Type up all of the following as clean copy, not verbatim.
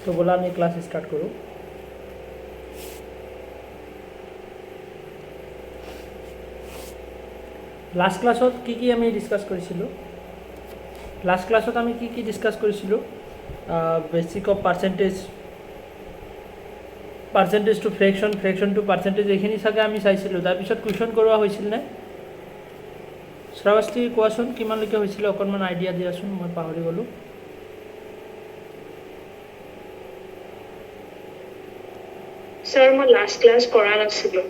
তো বলা আমি ক্লাস স্টাৰ্ট কৰোঁ। লাষ্ট ক্লাছত কি আমি ডিছকাছ কৰিছিলোঁ? লাষ্ট ক্লাছত আমি কি ডিছকাছ কৰিছিলোঁ? Basic of percentage to fraction to percentage এইখিনি চাগে আমি চাইছিলোঁ। তাৰপিছত কুৱেশ্যন কৰোৱা হৈছিল নে? শ্ৰাৱস্তি কোৱাচোন কিমানলৈকে হৈছিলে, অকণমান আইডিয়া দিয়াচোন, মই পাহৰি গ'লোঁ। স্যাৰ মই লাষ্ট ক্লাছ কৰা নাছিলোঁ।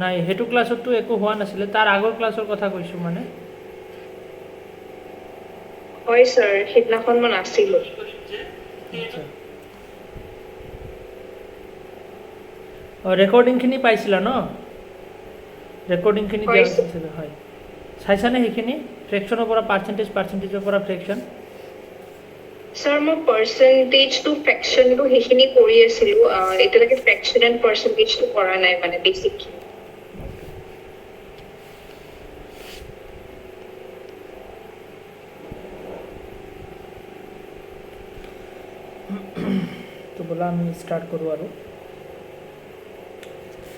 নাই, সেইটো ক্লাছততো একো হোৱা নাছিলে, তাৰ আগৰ ক্লাছৰ কথা কৈছোঁ মানে। হয় স্যাৰ, সেইদিনাখন মই নাছিলোঁ। ৰেকৰ্ডিংখিনি পাইছিলা ন? ৰেকৰ্ডিংখিনি দিয়া হয় হৈছিল চাগে, হয়। চাইছানে সেইখিনি? ফ্ৰেকশ্যনৰ পৰা পাৰ্চেণ্টেজৰ পৰা ফ্ৰেকশ্যন? স্যাৰ মই পাৰ্চেণ্টেজ টু ফ্ৰেকশ্যনটো সেইখিনি কৰি আছিলোঁ, এতিয়ালৈকে ফ্ৰেকশ্যন এণ্ড পাৰ্চেণ্টেজটো কৰা নাই মানে বেছিক। তো ব'লা আমি ষ্টাৰ্ট কৰোঁ আৰু।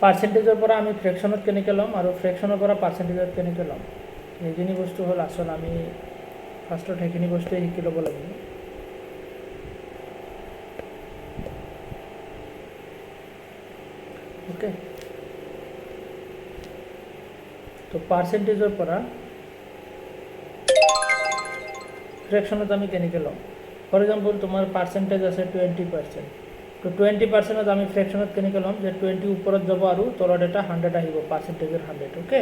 পাৰ্চেণ্টেজৰ পৰা আমি ফ্ৰেকশ্যনত কেনেকৈ ল'ম আৰু ফ্ৰেকশ্যনৰ পৰা পাৰ্চেণ্টেজত কেনেকৈ ল'ম, সেইখিনি বস্তু হ'ল আচল। আমি ফাৰ্ষ্টত সেইখিনি বস্তুৱে শিকি ল'ব লাগিব। ওকে, তো পাৰ্চেণ্টেজৰ পৰা ফ্ৰেকশ্যনত আমি কেনেকৈ ল'ম? ফৰ এক্সাম্পল তোমাৰ পাৰ্চেণ্টেজ আছে 20%, তো 20%ত আমি ফ্ৰেকশ্যনত কেনেকৈ ল'ম? যে 20 ওপৰত যাব আৰু তলত এটা 100 আহিব, পাৰ্চেণ্টেজৰ 100। ওকে,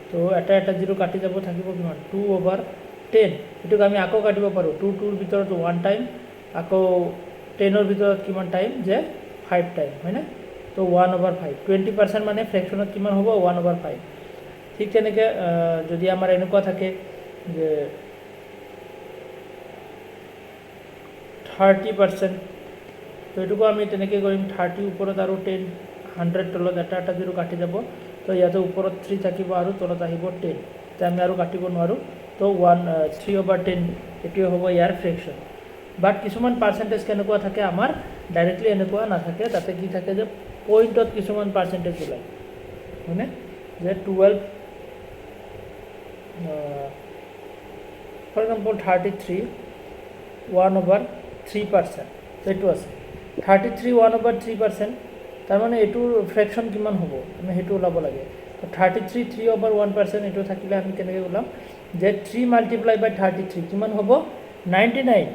তো এটা জিৰ' কাটি যাব, থাকিব কিমান? 2/10। এইটোক আমি আকৌ কাটিব পাৰোঁ, 2ৰ ভিতৰত 1 টাইম, আকৌ 10ৰ ভিতৰত কিমান টাইম? যে 5 টাইম, হয়নে? তো 1/5, 20% মানে ফ্ৰেকশ্যনত কিমান হ'ব? 1/5। ঠিক তেনেকৈ যদি আমাৰ এনেকুৱা থাকে যে 30%, তো এইটোকো আমি তেনেকৈ কৰিম। 30 ওপৰত আৰু 10, 100 তলত এটা জিৰ' কাটি যাব, তো ইয়াতে ওপৰত 3 থাকিব আৰু তলত আহিব 10, এতিয়া আমি আৰু কাটিব নোৱাৰোঁ, তো 3/10 এইটোৱে হ'ব ইয়াৰ ফ্ৰেকশ্যন। বাট কিছুমান পাৰ্চেণ্টেজ কেনেকুৱা থাকে আমাৰ? ডাইৰেক্টলি এনেকুৱা নাথাকে, তাতে কি থাকে যে পইণ্টত কিছুমান পাৰ্চেণ্টেজ ওলায়, হয়নে? যে 12 ফৰ এক্সাম্পল 33 1/3%, এইটো আছে 33 1/3%, তাৰমানে এইটোৰ ফ্ৰেকশ্যন কিমান হ'ব আমি সেইটো ওলাব লাগে। তো 33 3/1%, এইটো থাকিলে আমি কেনেকৈ ওলাম? যে 3 মাল্টিপ্লাই বাই 33 কিমান হ'ব? 99।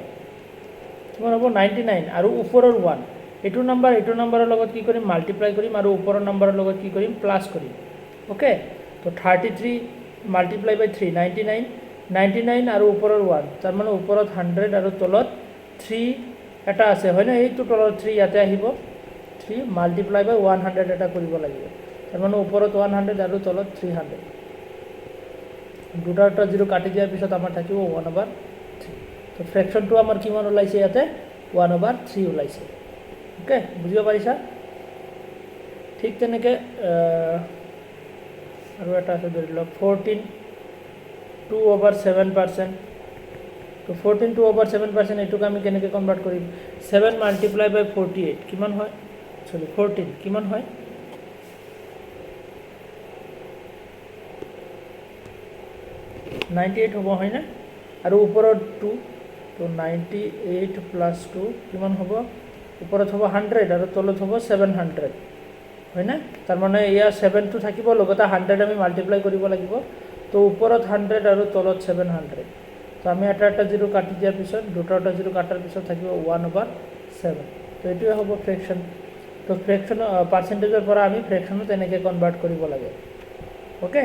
কিমান হ'ব? 99, আৰু ওপৰৰ 1, এইটো নাম্বাৰৰ লগত কি কৰিম? মাল্টিপ্লাই কৰিম, আৰু ওপৰৰ নাম্বাৰৰ লগত কি কৰিম? প্লাছ কৰিম। ওকে, তো 33 মাল্টিপ্লাই বাই 3 99 আৰু ওপৰৰ 1, তাৰমানে ওপৰত 100 আৰু তলত 3 এটা আছে, হয়নে? এইটো তলত 3 ইয়াতে আহিব, 3 মাল্টিপ্লাই বাই 100 এটা কৰিব লাগিব, তাৰমানে ওপৰত 100 আৰু তলত 300। দুটা জিৰ' কাটি দিয়াৰ পিছত আমাৰ থাকিব 1/3। তো ফ্ৰেকশ্যনটো আমাৰ কিমান ওলাইছে? ইয়াতে 1/3 ওলাইছে। ওকে, বুজিব পাৰিছা? ঠিক তেনেকৈ আৰু এটা আছে, ধৰি লওক 14 2/7%, তো 14 2/7%, এইটোক আমি কেনেকৈ কনভাৰ্ট কৰিম? 7 মাল্টিপ্লাই বাই 48 কিমান হয়? 14 কিমান হয়? 98 হ'ব, হয়নে? আৰু ওপৰত 2, তো 98 প্লাছ 2 কিমান হ'ব? ওপৰত হ'ব 100 আৰু তলত হ'ব 700, হয়নে? তাৰমানে ইয়াৰ 7টো থাকিব, লগতে 100 আমি মাল্টিপ্লাই কৰিব লাগিব, তো ওপৰত 100 আৰু তলত 700। তো আমি এটা জিৰ' কাটি দিয়াৰ পিছত, দুটা জিৰ' কাটাৰ পিছত থাকিব 1/7, তো এইটোৱে হ'ব ফ্ৰেকশ্যন। তো ফ্ৰেকশ্যন পাৰ্চেণ্টেজৰ পৰা আমি ফ্ৰেকশ্যনত এনেকৈ কনভাৰ্ট কৰিব লাগে। ওকে,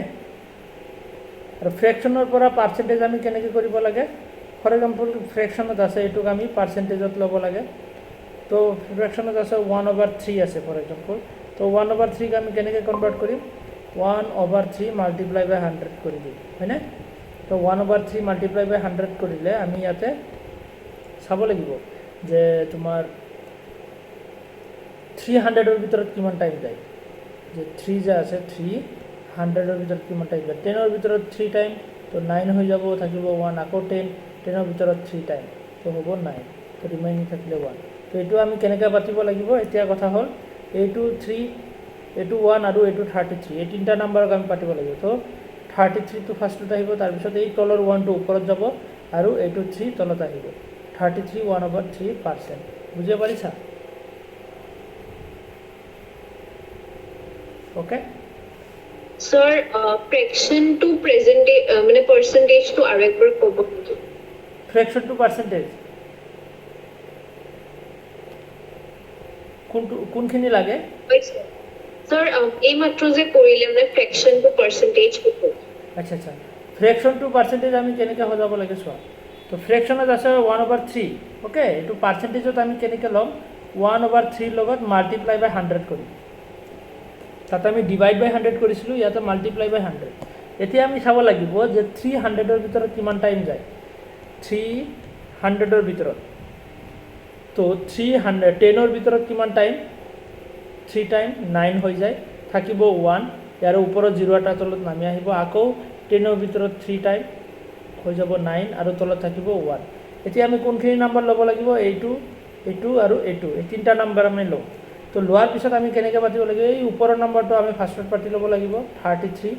আৰু ফ্ৰেকশ্যনৰ পৰা পাৰ্চেণ্টেজ আমি কেনেকৈ কৰিব লাগে? ফৰ এক্সাম্পল ফ্ৰেকশ্যনত আছে, এইটোক আমি পাৰ্চেণ্টেজত ল'ব লাগে। তো ফ্ৰেকশ্যনত আছে 1/3 আছে ফৰ এক্সাম্পল, তো 1/3ক আমি কেনেকৈ কনভাৰ্ট কৰিম? 1/3 মাল্টিপ্লাই বাই 100 কৰি দিম, হয়নে? তো 1/3 মাল্টিপ্লাই বাই 100 কৰিলে আমি ইয়াতে চাব লাগিব যে তোমাৰ 300ৰ ভিতৰত কিমান টাইম যায়, যে 3 যে আছে 300ৰ ভিতৰত কিমান টাইম যায়? 10ৰ ভিতৰত 3 টাইম, তো 9 হৈ যাব, থাকিব 1, আকৌ 10, 10ৰ ভিতৰত 3 টাইম, তো হ'ব 9। তো ৰিমাইনিং থাকিলে 1 তো এইটো আমি কেনেকৈ পাতিব লাগিব এতিয়া কথা হ'ল এইটো 3 এইটো 1 আৰু এইটো 33 এই তিনিটা নাম্বাৰক আমি পাতিব লাগিব তো 33 টো ফাৰ্ষ্টত আহিব তাৰপিছত এই তলৰ 1 টো ওপৰত যাব আৰু এইটো 3 তলত আহিব 33 1/3% বুজিব পাৰিছা ওকে Sir, fraction to মানে percentage to আৰু একবাৰ ক'ব নেকি? ফ্ৰেকশন টু পাৰ্সেন্টেজ কোনখিনি লাগে Sir, এই মাত্ৰ যে কৰিলে মানে fraction to percentage হ'ব। আচ্ছা আচ্ছা ফ্ৰেকশন টু পাৰ্সেন্টেজ আমি কেনেকৈ সজাব লাগে চোৱা তো ফ্ৰেকশনত আছে 1/3 ওকে এইটো পার্সেন্টেজত আমি কেনেকৈ ল'ম 1/3 লগত মাল্টিপ্লাই বাই 100 কৰিম তাতে আমি ডিভাইড বাই 100 কৰিছিলোঁ ইয়াতে মাল্টিপ্লাই বাই 100 এতিয়া আমি চাব লাগিব যে 300ৰ ভিতৰত কিমান টাইম যায় 300ৰ ভিতৰত তো 300 10ৰ ভিতৰত কিমান টাইম 3 টাইম 9 হৈ যায় থাকিব 1 ইয়াৰ ওপৰত 0 এটা তলত নামি আহিব আকৌ 10ৰ ভিতৰত 3 টাইম হৈ যাব 9 আৰু তলত থাকিব 1 এতিয়া আমি কোনখিনি নাম্বাৰ ল'ব লাগিব এইটো এইটো আৰু এইটো এই তিনিটা নাম্বাৰ আমি ল'ম তো লোৱাৰ পিছত আমি কেনেকৈ পাতিব লাগিব এই ওপৰৰ নাম্বাৰটো আমি ফাৰ্ষ্টত পাতি ল'ব লাগিব 33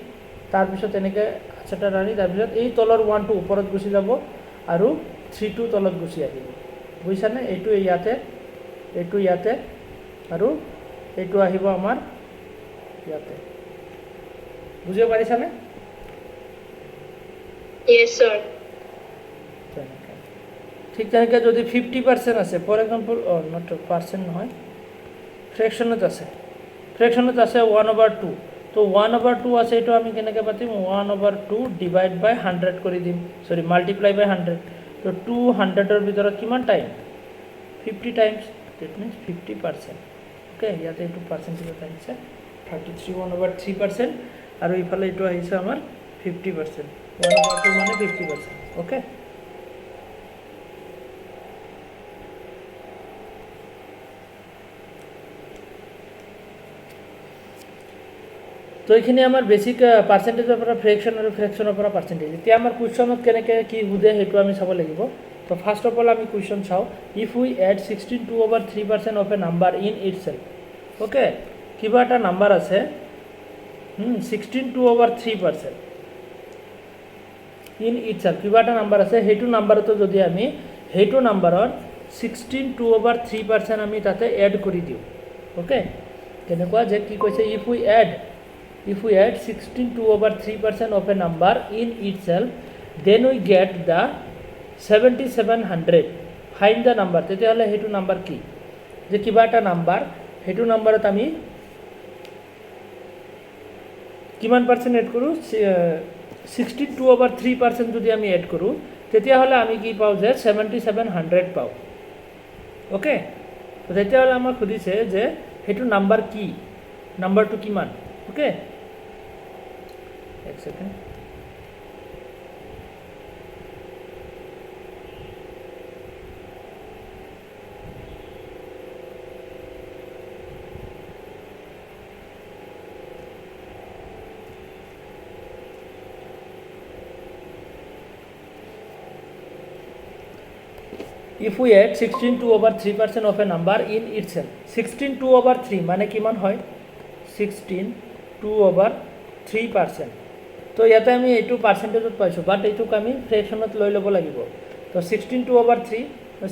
তাৰপিছত এনেকৈ আছেটা ৰানি তাৰপিছত এই তলৰ 1 টো ওপৰত গুচি যাব আৰু 3 টো তলত গুচি আহিব বুজিছানে এইটো ইয়াতে আৰু এইটো আহিব আমাৰ ইয়াতে বুজিব পাৰিছানে Yes, sir. ঠিক তেনেকৈ যদি 50% আছে ফৰ এক্সাম্পল নট পাৰ্চেণ্ট নহয় ফ্ৰেকশনত আছে 1/2 তো 1/2 আছে এইটো আমি কেনেকৈ পাতিম 1/2 ডিভাইড বাই 100 কৰি দিম সৰি মাল্টিপ্লাই বাই 100 তো 200ৰ ভিতৰত কিমান time 50 times that means 50% okay ইয়াতে এইটো পাৰ্চেণ্টেজত আহিছে 33 1/3% আৰু ইফালে এইটো আহিছে আমাৰ 50% 1/2 মানে 50% ওকে তো এইখিনি আমাৰ বেসিক পাৰ্চেন্টেজৰ পৰা ফ্ৰেকশন আৰু ফ্ৰেকশনৰ পৰা পাৰ্চেন্টেজ এতিয়া আমাৰ কুৱেশ্যনত কেনেকৈ কি সুধে সেইটো আমি চাব লাগিব তো ফাৰ্ষ্ট অফ অল আমি কুৱেশ্যন চাওঁ if we add 16 2/3% of a number in itself okay কিবা এটা নাম্বাৰ আছে 16 2/3% ইন ইটসেল্ফ কিবা এটা নাম্বাৰ আছে সেইটো নাম্বাৰটো যদি আমি সেইটো নাম্বাৰৰ 16 2/3% আমি তাতে এড কৰি দিওঁ ওকে কেনেকুৱা যে কি কৈছে if we add 16 2/3% of a number in itself then we get the 7700 find the number তেতিয়াহ'লে সেইটো নাম্বাৰ কি যে কিবা এটা নাম্বাৰ সেইটো নাম্বাৰত আমি কিমান পাৰ্চেণ্ট এড কৰোঁ 16 2/3% যদি আমি এড কৰোঁ তেতিয়াহ'লে আমি কি পাওঁ যে 7700 পাওঁ ওকে তো তেতিয়াহ'লে আমাক সুধিছে যে সেইটো নাম্বাৰ কি নাম্বাৰটো কিমান ওকে এক second if we add 16 2/3% of a number in itself 16 2/3 মানে কিমান হয় 16 2/3% তো ইয়াতে আমি এইটো পাৰ্চেন্টেজত পাইছোঁ বাট এইটোক আমি ফ্ৰেকশনত লৈ ল'ব লাগিব তো 16 2/3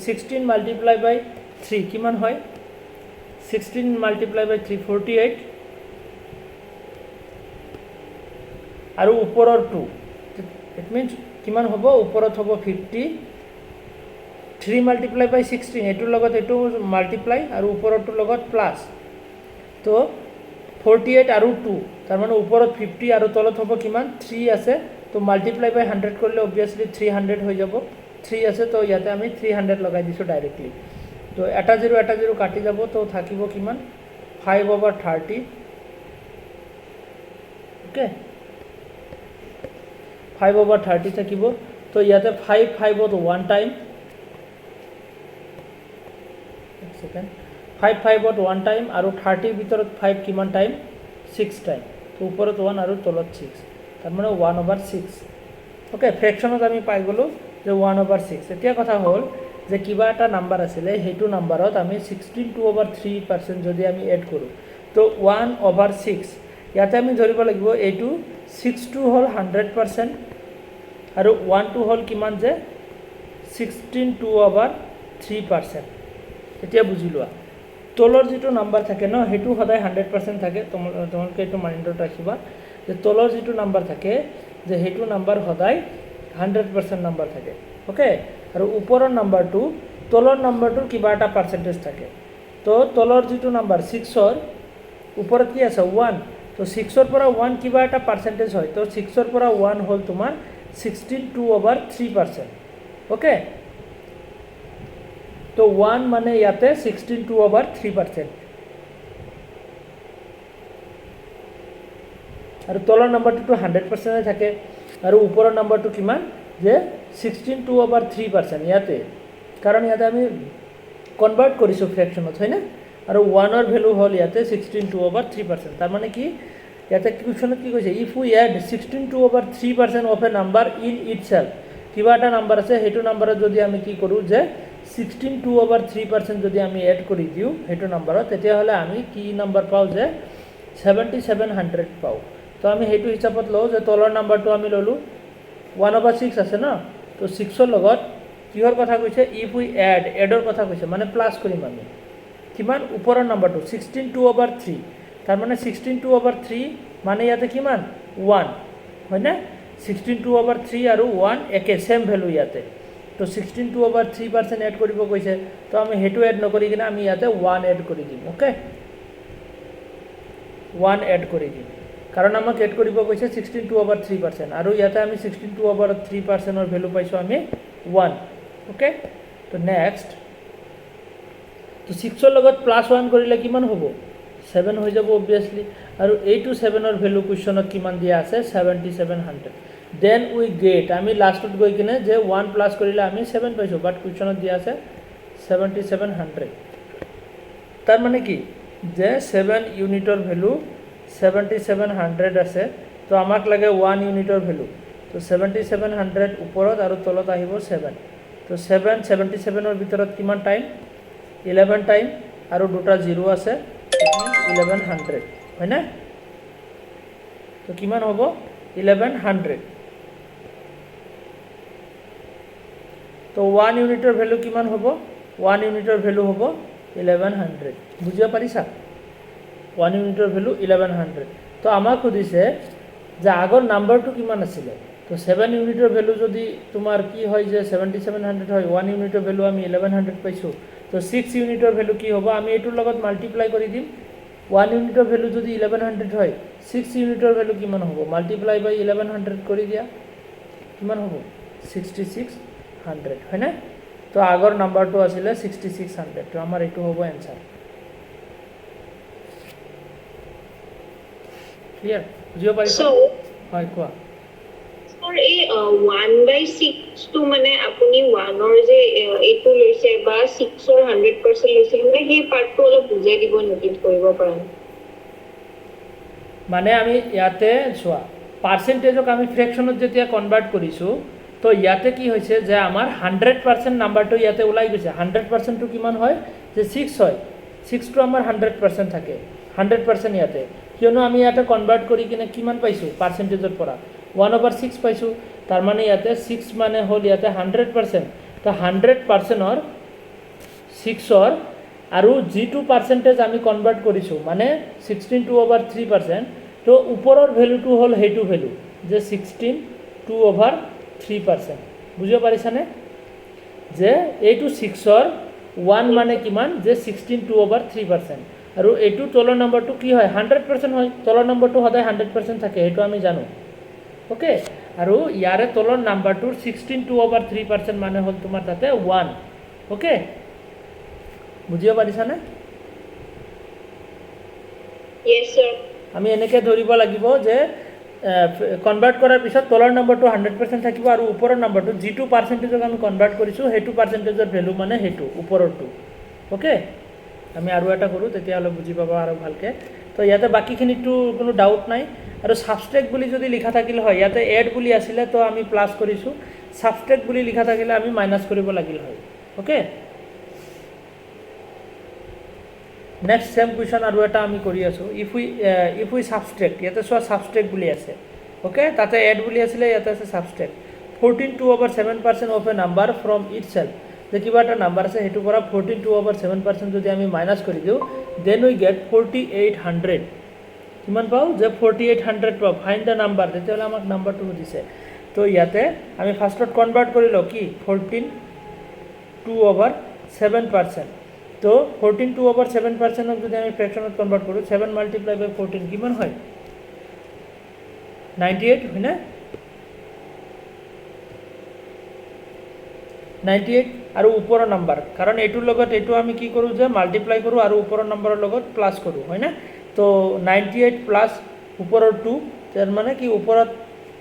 16 মাল্টিপ্লাই বাই 3 কিমান হয় 16 মাল্টিপ্লাই বাই 3 48 আৰু ওপৰৰ 2 ইট মিন্স কিমান হ'ব ওপৰত হ'ব 50 3 মাল্টিপ্লাই বাই 16 এইটোৰ লগত এইটো মাল্টিপ্লাই আৰু ওপৰৰটোৰ লগত প্লাছ তো 48 আৰু 2 তাৰ মানে ওপৰত 50 আৰু তলত হ'ব কিমান 3 আছে তো মাল্টিপ্লাই বাই 100 কৰিলে অবভিয়াছলি 300 হৈ যাব 3 আছে তো ইয়াতে আমি 300 লগাই দিছোঁ ডাইৰেক্টলি তো এটা জিৰো কাটি যাব তো থাকিব কিমান 5/30 ওকে 5/30 থাকিব তো ইয়াতে 5 5ত 1 টাইম সেকেন্ড 5 5ত 1 টাইম আৰু 30 ভিতৰত 5 কিমান টাইম 6 টাইম তো ওপৰত 1 আৰু তলত 6 তাৰ মানে 1/6 ওকে ফ্ৰেকশনত আমি পাই গলো যে 1/6 এতিয়া কথা হ'ল যে কিবা এটা নাম্বাৰ আছিলে সেইটো নাম্বাৰত আমি 16/3% যদি আমি এড কৰোঁ তো 1/6 ইয়াতে আমি ধৰিব লাগিব এইটো 6টো হ'ল 100% আৰু 1টো হ'ল কিমান যে 16/3%। এতিয়া বুজি লোৱা তলৰ যিটো নাম্বাৰ থাকে ন সেইটো সদায় 100% থাকে। তোমালোকে এইটো মাইণ্ডত ৰাখিবা যে তলৰ যিটো নাম্বাৰ থাকে যে সেইটো নাম্বাৰ সদায় 100% নাম্বাৰ থাকে। ওকে, আৰু ওপৰৰ নাম্বাৰটো তলৰ নাম্বাৰটোৰ কিবা এটা পাৰ্চেণ্টেজ থাকে। তো তলৰ যিটো নাম্বাৰ 6ৰ ওপৰত কি আছে 1, তো 6ৰ পৰা 1 কিবা এটা পাৰ্চেণ্টেজ হয়। তো 6ৰ পৰা 1 হ'ল তোমাৰ 16/3%। ওকে, তো 1 মানে ইয়াতে 16/3%। আৰু তলৰ নাম্বাৰটোতো 100% থাকে আৰু ওপৰৰ নাম্বাৰটো কিমান যে 16/3% ইয়াতে, কাৰণ ইয়াতে আমি কনভাৰ্ট কৰিছোঁ ফ্ৰেকশ্যনত, হয়নে? আৰু 1ৰ ভেলু হ'ল ইয়াতে 16/3%। তাৰমানে কি ইয়াতে কুৱেশ্যনত কি কৈছে, if we add 16/3% of a number in itself, কিবা এটা নাম্বাৰ আছে সেইটো নাম্বাৰত যদি আমি কি কৰোঁ যে 16/3% যদি আমি এড কৰি দিওঁ সেইটো নাম্বাৰত, তেতিয়াহ'লে আমি কি নাম্বাৰ পাওঁ যে 7700 পাওঁ। তো আমি সেইটো হিচাপত লওঁ যে তলৰ নাম্বাৰটো আমি ল'লোঁ 1/6 আছে ন, তো 6ৰ লগত কিহৰ কথা কৈছে, ইফ উই এডৰ কথা কৈছে, মানে প্লাছ কৰিম আমি কিমান ওপৰৰ নাম্বাৰটো 16/3। তাৰমানে 16/3 মানে ইয়াতে কিমান 1, হয়নে? 16/3 আৰু 1 একে চেম ভেলু ইয়াতে। তো 16/3% এড কৰিব কৈছে, তো আমি সেইটো এড নকৰি কিনে আমি ইয়াতে 1 এড কৰি দিম। ওকে, 1 এড কৰি দিম কাৰণ আমাক এড কৰিব কৈছে 16/3%, আৰু ইয়াতে আমি 16/3%ৰ ভেলু পাইছোঁ আমি 1। ওকে, তো নেক্সট, তো 6ৰ লগত +1 কৰিলে কিমান হ'ব 7 হৈ যাব অবভিয়াছলি, আৰু এইটো 7ৰ ভেলু কুৱেশ্যনত কিমান দিয়া আছে 7700। দেন উই গেট, আমি লাষ্টত গৈ কিনে যে 1 প্লাছ কৰিলে আমি 7 পাইছোঁ, বাট কুৱেশ্যনত দিয়া আছে 7700। তাৰ মানে কি যে 7 ইউনিটৰ ভেলু 7700 আছে, তো আমাক লাগে 1 ইউনিটৰ ভেলু। তো 7700 ওপৰত আৰু তলত আহিব 7। তো 77ৰ ভিতৰত কিমান টাইম 11 টাইম, আৰু দুটা 0 আছে 1100, হয়নে? তো কিমান হ'ব 1100। তো 1 ইউনিটৰ ভেলু কিমান হ'ব, 1 ইউনিটৰ ভেলু হ'ব 1100। বুজিব পাৰিছা? 1 ইউনিটৰ ভেলু 1100। তো আমাক সুধিছে যে আগৰ নাম্বাৰটো কিমান আছিলে, তো 7 ইউনিটৰ ভেলু যদি তোমাৰ কি হয় যে 7700 হয়, 1 ইউনিটৰ ভেলু আমি 1100 পাইছোঁ, তো 6 ইউনিটৰ ভেলু কি হ'ব, আমি এইটোৰ লগত মাল্টিপ্লাই কৰি দিম। 1 ইউনিটৰ ভেলু যদি 1100 হয়, 6 ইউনিটৰ ভেলু কিমান হ'ব, মাল্টিপ্লাই বাই 1100 কৰি দিয়া, কিমান হ'ব 6600, হয়নে? তো আগৰ নাম্বাৰটো আছিলে 6600, তো আমাৰ এইটো হ'ব এনচাৰ। ক্লিয়াৰ? বুজিব পাৰিছা? হয়, কোৱা। সৰ এই 1/6 টো মানে আপুনি 1ৰ যে এইটো লৈছে বা 6ৰ 100% লৈছে, মানে সেই পাৰ্টটো অলপ বুজাই দিব নেকি, কৰিব পৰা? মানে আমি ইয়াতে চোৱা পাৰ্চেণ্টেজক আমি ফ্ৰেকশ্যনত যেতিয়া কনভাৰ্ট কৰিছোঁ, তো ইয়াতে কি হৈছে যে আমাৰ 100% নাম্বাৰটো ইয়াতে ওলাই গৈছে। 100%টো কিমান হয় যে 6 হয়, 6টো আমাৰ 100% থাকে, 100% ইয়াতে, কিয়নো আমি ইয়াতে কনভাৰ্ট কৰি কিনে কিমান পাইছোঁ পাৰ্চেণ্টেজৰ পৰা 1/6 পাইছোঁ। তাৰমানে ইয়াতে 6 মানে হ'ল ইয়াতে 100%। তো 100%ৰ 6ৰ আৰু যিটো পাৰ্চেণ্টেজ আমি কনভাৰ্ট কৰিছোঁ মানে 16/3%, তো ওপৰৰ ভেলুটো হ'ল সেইটো ভেলু যে 16/3%। বুজিব পাৰিছানে? যে এইটো 6ৰ 1 মানে কিমান যে 16/3%, আৰু এইটো তলৰ নম্বৰটো কি হয় 100% হয়, তলৰ নম্বৰটো সদায় 100% থাকে, সেইটো আমি জানো। ওকে, আৰু ইয়াৰে তলৰ নাম্বাৰটোৰ 16/3% মানে হ'ল তোমাৰ তাতে 1। ওকে, বুজিব পাৰিছানে? Yes sir। আমি এনেকৈ ধৰিব লাগিব যে কনভাৰ্ট কৰাৰ পিছত তলৰ নম্বৰটো 100% থাকিব, আৰু ওপৰৰ নম্বৰটো যিটো পাৰ্চেণ্টেজক আমি কনভাৰ্ট কৰিছোঁ সেইটো পাৰ্চেণ্টেজৰ ভেলু মানে সেইটো ওপৰৰটো। ওকে, আমি আৰু এটা কৰোঁ তেতিয়াহ'লে বুজি পাবা আৰু ভালকৈ। তো ইয়াতে বাকীখিনিতো কোনো ডাউট নাই। আৰু ছাবষ্ট্ৰেক্ট বুলি যদি লিখা থাকিল হয়, ইয়াতে এড বুলি আছিলে তো আমি প্লাছ কৰিছোঁ, ছাবষ্ট্ৰেক্ট বুলি লিখা থাকিলে আমি মাইনাছ কৰিব লাগিল হয়। ओके नेक्स्ट सेम क्वेश्चन और एटा आमी करि आছো इफ वी सबट्रैक्ट ইয়াতে সোয়া सबट्रैक्ट বুলি আছে ओके তাতে এড বুলি আছিল ইয়াতে আছে subtract 14 2 over 7% of a number from itself যে কিবা এটা নাম্বার আছে হেতু পৰা 14 2 over 7% যদি আমি মাইনাস কৰি দিও দেন উই গেট 4800 কিমান পাও যে 4800 পাও ফাইন্ড দ্য নাম্বার তেতিয়ালে আমাক নাম্বাৰটো দিছে তো ইয়াতে আমি ফাৰ্স্টত কনভাৰ্ট কৰি লও কি 14 2 over 7% तो 14 2 over 7% of যদি আমি ফ্র্যাকশনত কনভার্ট কৰো 7 multiply by 14 কিমান হয় 98 হয় না 98 আৰু ওপৰৰ নাম্বাৰ কাৰণ এটুৰ লগত এটু আমি কি কৰো যে মাল্টিপ্লাই কৰো আৰু ওপৰৰ নাম্বাৰৰ লগত প্লাস কৰো হয় না তো 98 প্লাস ওপৰৰ 2 তাৰ মানে কি ওপৰত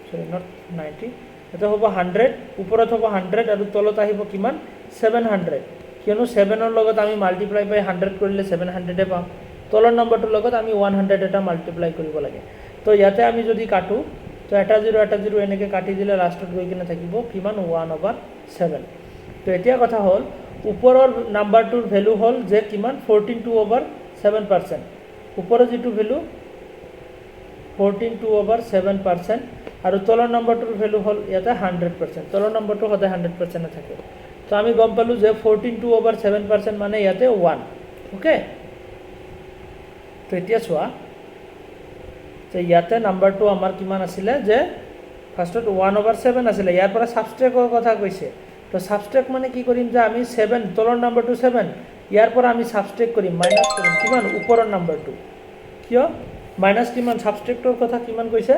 সৰি নট 90 এটা হ'ব 100 ওপৰত হ'ব 100 আৰু তলত আহিব কিমান 700 কিয়নো 7 ৰ লগত আমি মাল্টিপ্লাই বাই 100 কৰিলে 700 এ পাম তলৰ নম্বৰটোৰ লগত আমি 100 এটা মাল্টিপ্লাই কৰিব লাগে তো ইয়াতে আমি যদি কাটো তো এটা 0 এনেকে কাটি দিলে লাষ্টত গৈ কিনে থাকিব কিমান 1/7 তো এতিয়া কথা হল ওপৰৰ নাম্বাৰটোৰ ভ্যালু হল যে কিমান 14 2 over 7% ওপৰৰ যেটো ভ্যালু 14 2 over 7% আৰু তলৰ নম্বৰটোৰ ভ্যালু হল ইয়াতে 100% তলৰ নম্বৰটো সদায় 100% থাকে তো আমি গম পালো যে 14 2 over 7% মানে ইয়াতে 1 ওকে তো এতিয়া চোৱা তো ইয়াতে নাম্বাৰটো আমাৰ কিমান আছিল যে ফাৰ্স্টত 1/7 আছিল ইয়াৰ পৰা সাবট্ৰেক্টৰ কথা কৈছে তো সাবট্ৰেক্ট মানে কি কৰিম যে আমি 7 তলৰ নাম্বাৰটো 7 ইয়াৰ পৰা আমি সাবট্ৰেক্ট কৰিম মাইনাস কৰিম কিমান ওপৰৰ নাম্বাৰটো কিয় মাইনাস কিমান সাবট্ৰেক্টৰ কথা কিমান কৈছে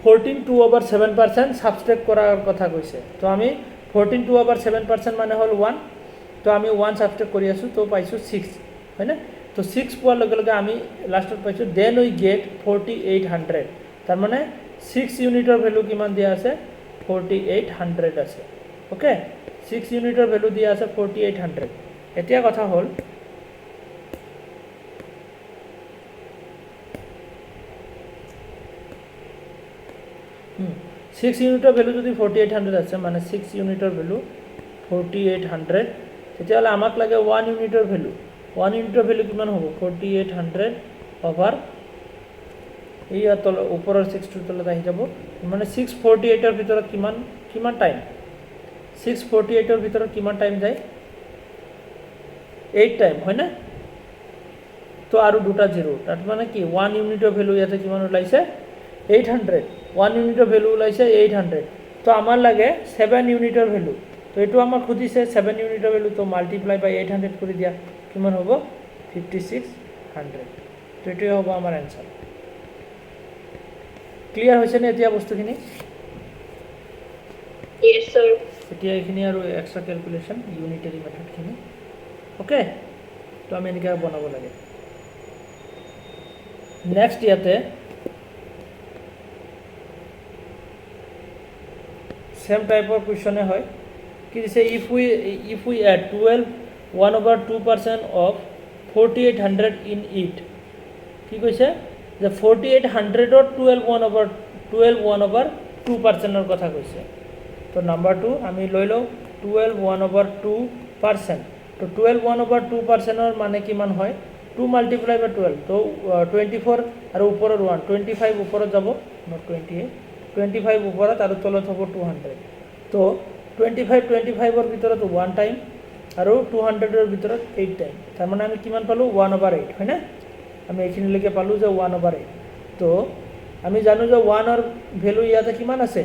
14 2 over 7% সাবট্ৰেক্ট কৰাৰ কথা কৈছে তো আমি 14 2 over 7% মানে হল 1 তো আমি 1 সাবট্ৰেক্ট কৰি আছো তো পাইছো 6 হয় না তো 6 পোৱাৰ লগে লগে আমি লাষ্টত পাইছো দেন উই গেট 4800 তাৰ মানে 6 ইউনিটৰ ভ্যালু কিমান দিয়া আছে 4800 আছে ওকে 6 ইউনিটৰ ভ্যালু দিয়া আছে 4800 এতিয়া কথা হল 6 ইউনিটৰ ভ্যালু যদি 4800 আছে মানে 6 ইউনিটৰ ভ্যালু 4800 তেতিয়ালে আমাক লাগে 1 ইউনিটৰ ভ্যালু 1 ইউনিটৰ ভ্যালু কিমান হ'ব 4800 ওভাৰ এই তল ওপৰৰ 6 টো তলত আহি যাব মানে 648 ৰ ভিতৰত কিমান টাইম 648 ৰ ভিতৰত কিমান টাইম যায় 8 টাইম হয় না তো আৰু দুটা জিৰো তাত মানে কি 1 ইউনিটৰ ভ্যালু ইয়াতে কিমান ওলাইছে 800 1 ইউনিটৰ ভ্যালু ওলাইছে 800 তো আমাৰ লাগে 7 ইউনিটৰ ভ্যালু তো এটো আমাক খুদিছে 7 ইউনিটৰ ভ্যালু তো মাল্টিপ্লাই বাই 800 কৰি দিয়া কিমান হ'ব 5600 তো এটো হ'ব আমাৰ आंसर ক্লিয়াৰ হৈছে নে এতিয়া বস্তুখিনি yes sir এতিয়া এখিনি আৰু এক্সট্ৰা ক্যালকুলেশন ইউনিটারি মেথড খিনি ওকে তো আমি এনেকা বনাব লাগে নেক্সট ইয়াতে सेम टाइप of question है कि जैसे if we add 12 1/2% of 4800 in it কি কৈছে যে 4800 और 12 1/2% ৰ কথা কৈছে তো নাম্বার 2 আমি লৈ লও 12 1/2% তো 12 1/2% ৰ মানে কিমান হয় 2 multiply by 12 তো 24 আৰু ওপৰৰ 1 25 ওপৰত যাব not 28 25 ওপৰত আৰু তলত হ'ব 200 তো 25 ৰ ভিতৰত 1 টাইম আৰু 200 ৰ ভিতৰত 8 টাইম তাৰ মানে আমি কিমান পালো 1/8 হয় না আমি এখিনি লৈকে পালো যে 1/8 তো আমি জানো যে 1 ৰ ভ্যালু ইয়াতে কিমান আছে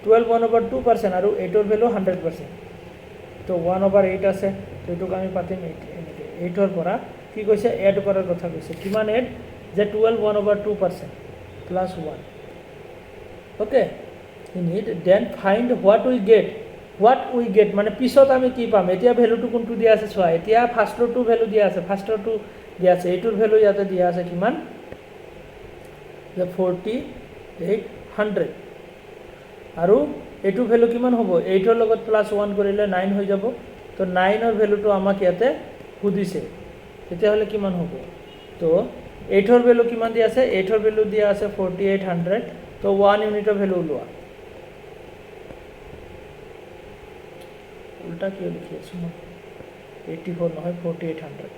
12 1/2% আৰু 8 ৰ ভ্যালু 100% তো 1/8 আছে তো এটো আমি পাতিম 8 ৰ পৰা কি কৈছে এড কৰাৰ কথা কৈছে কিমান এড যে 12 1/2% plus 1 okay in it then find what we get মানে পিছত আমি কি পাম এতিয়া ভ্যালুটো কোনটো দিয়া আছে সোয়া এতিয়া ফাৰ্স্টৰটো ভ্যালু দিয়া আছে ফাৰ্স্টৰটো দিয়া আছে এটোৰ ভ্যালু ইয়াতে দিয়া আছে কিমান যে 4800 আৰু এটো ভ্যালু কিমান হ'ব 8 ৰ লগত প্লাস 1 কৰিলে 9 হৈ যাব তো 9 ৰ ভ্যালুটো আমাক ইয়াতে খুদিছে তেতিয়া হলে কিমান হ'ব তো 8 ৰ ভ্যালু কিমান দিয়া আছে 8 ৰ ভ্যালু দিয়া আছে 4800 তো 1 ইউনিটৰ ভ্যালু লোৱা উল্টা কিয় লিখি আছোঁ মই 84 নহয় 4800